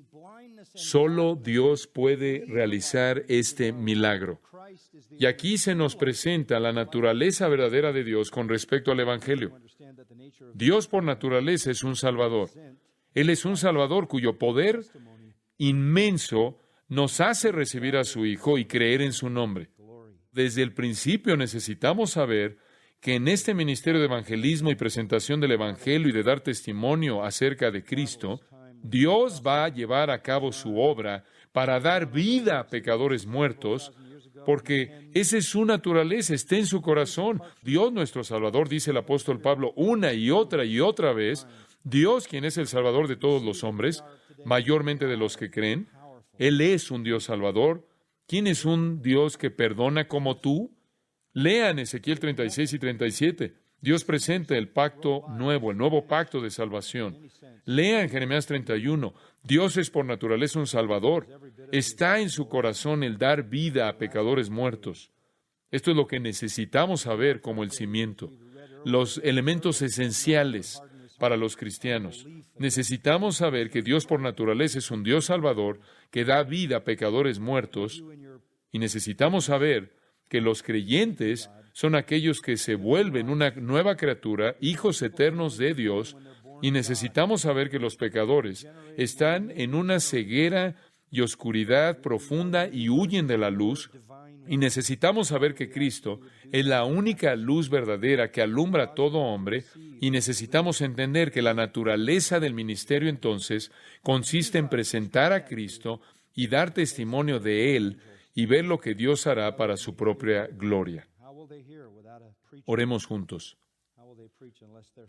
Solo Dios puede realizar este milagro. Y aquí se nos presenta la naturaleza verdadera de Dios con respecto al Evangelio. Dios por naturaleza es un Salvador. Él es un Salvador cuyo poder inmenso nos hace recibir a su Hijo y creer en su nombre. Desde el principio necesitamos saber que en este ministerio de evangelismo y presentación del Evangelio y de dar testimonio acerca de Cristo, Dios va a llevar a cabo su obra para dar vida a pecadores muertos, porque esa es su naturaleza, está en su corazón. Dios nuestro Salvador, dice el apóstol Pablo una y otra vez, Dios, quien es el Salvador de todos los hombres, mayormente de los que creen, Él es un Dios Salvador. ¿Quién es un Dios que perdona como tú? Lean Ezequiel 36 y 37. Dios presenta el pacto nuevo, el nuevo pacto de salvación. Lean Jeremías 31. Dios es por naturaleza un Salvador. Está en su corazón el dar vida a pecadores muertos. Esto es lo que necesitamos saber como el cimiento, los elementos esenciales para los cristianos. Necesitamos saber que Dios por naturaleza es un Dios salvador que da vida a pecadores muertos, y necesitamos saber que los creyentes son aquellos que se vuelven una nueva criatura, hijos eternos de Dios, y necesitamos saber que los pecadores están en una ceguera y oscuridad profunda y huyen de la luz, y necesitamos saber que Cristo es la única luz verdadera que alumbra a todo hombre, y necesitamos entender que la naturaleza del ministerio entonces consiste en presentar a Cristo y dar testimonio de Él y ver lo que Dios hará para su propia gloria. Oremos juntos.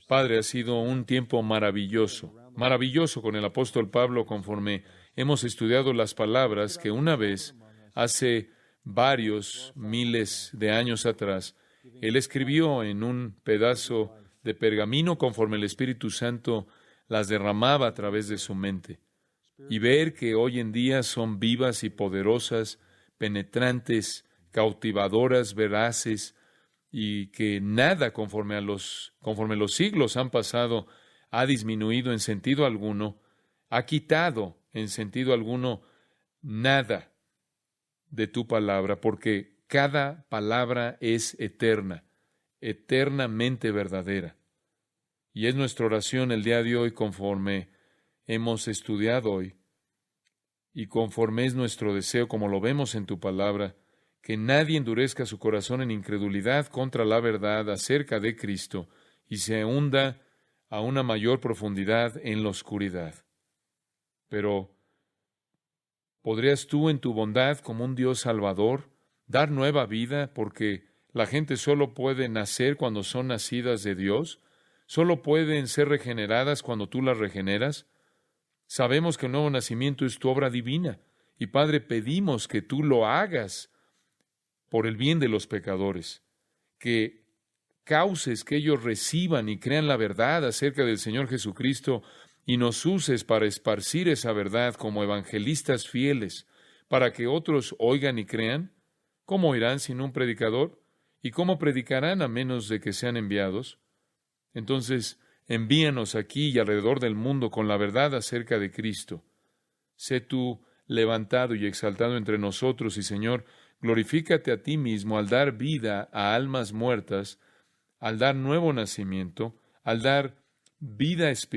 Padre, ha sido un tiempo maravilloso, maravilloso con el apóstol Pablo conforme hemos estudiado las palabras que una vez, hace varios miles de años atrás, él escribió en un pedazo de pergamino conforme el Espíritu Santo las derramaba a través de su mente. Y ver que hoy en día son vivas y poderosas, penetrantes, cautivadoras, veraces, y que nada conforme los siglos han pasado ha disminuido en sentido alguno, ha quitado en sentido alguno nada de tu palabra, porque cada palabra es eterna, eternamente verdadera. Y es nuestra oración el día de hoy conforme hemos estudiado hoy, y conforme es nuestro deseo, como lo vemos en tu palabra, que nadie endurezca su corazón en incredulidad contra la verdad acerca de Cristo y se hunda a una mayor profundidad en la oscuridad. Pero, ¿podrías tú en tu bondad como un Dios salvador dar nueva vida? Porque la gente solo puede nacer cuando son nacidas de Dios, solo pueden ser regeneradas cuando tú las regeneras. Sabemos que el nuevo nacimiento es tu obra divina, y Padre, pedimos que tú lo hagas por el bien de los pecadores, que causes que ellos reciban y crean la verdad acerca del Señor Jesucristo y nos uses para esparcir esa verdad como evangelistas fieles, para que otros oigan y crean. ¿Cómo oirán sin un predicador? ¿Y cómo predicarán a menos de que sean enviados? Entonces, envíanos aquí y alrededor del mundo con la verdad acerca de Cristo. Sé tú levantado y exaltado entre nosotros y, Señor, glorifícate a ti mismo al dar vida a almas muertas, al dar nuevo nacimiento, al dar vida espiritual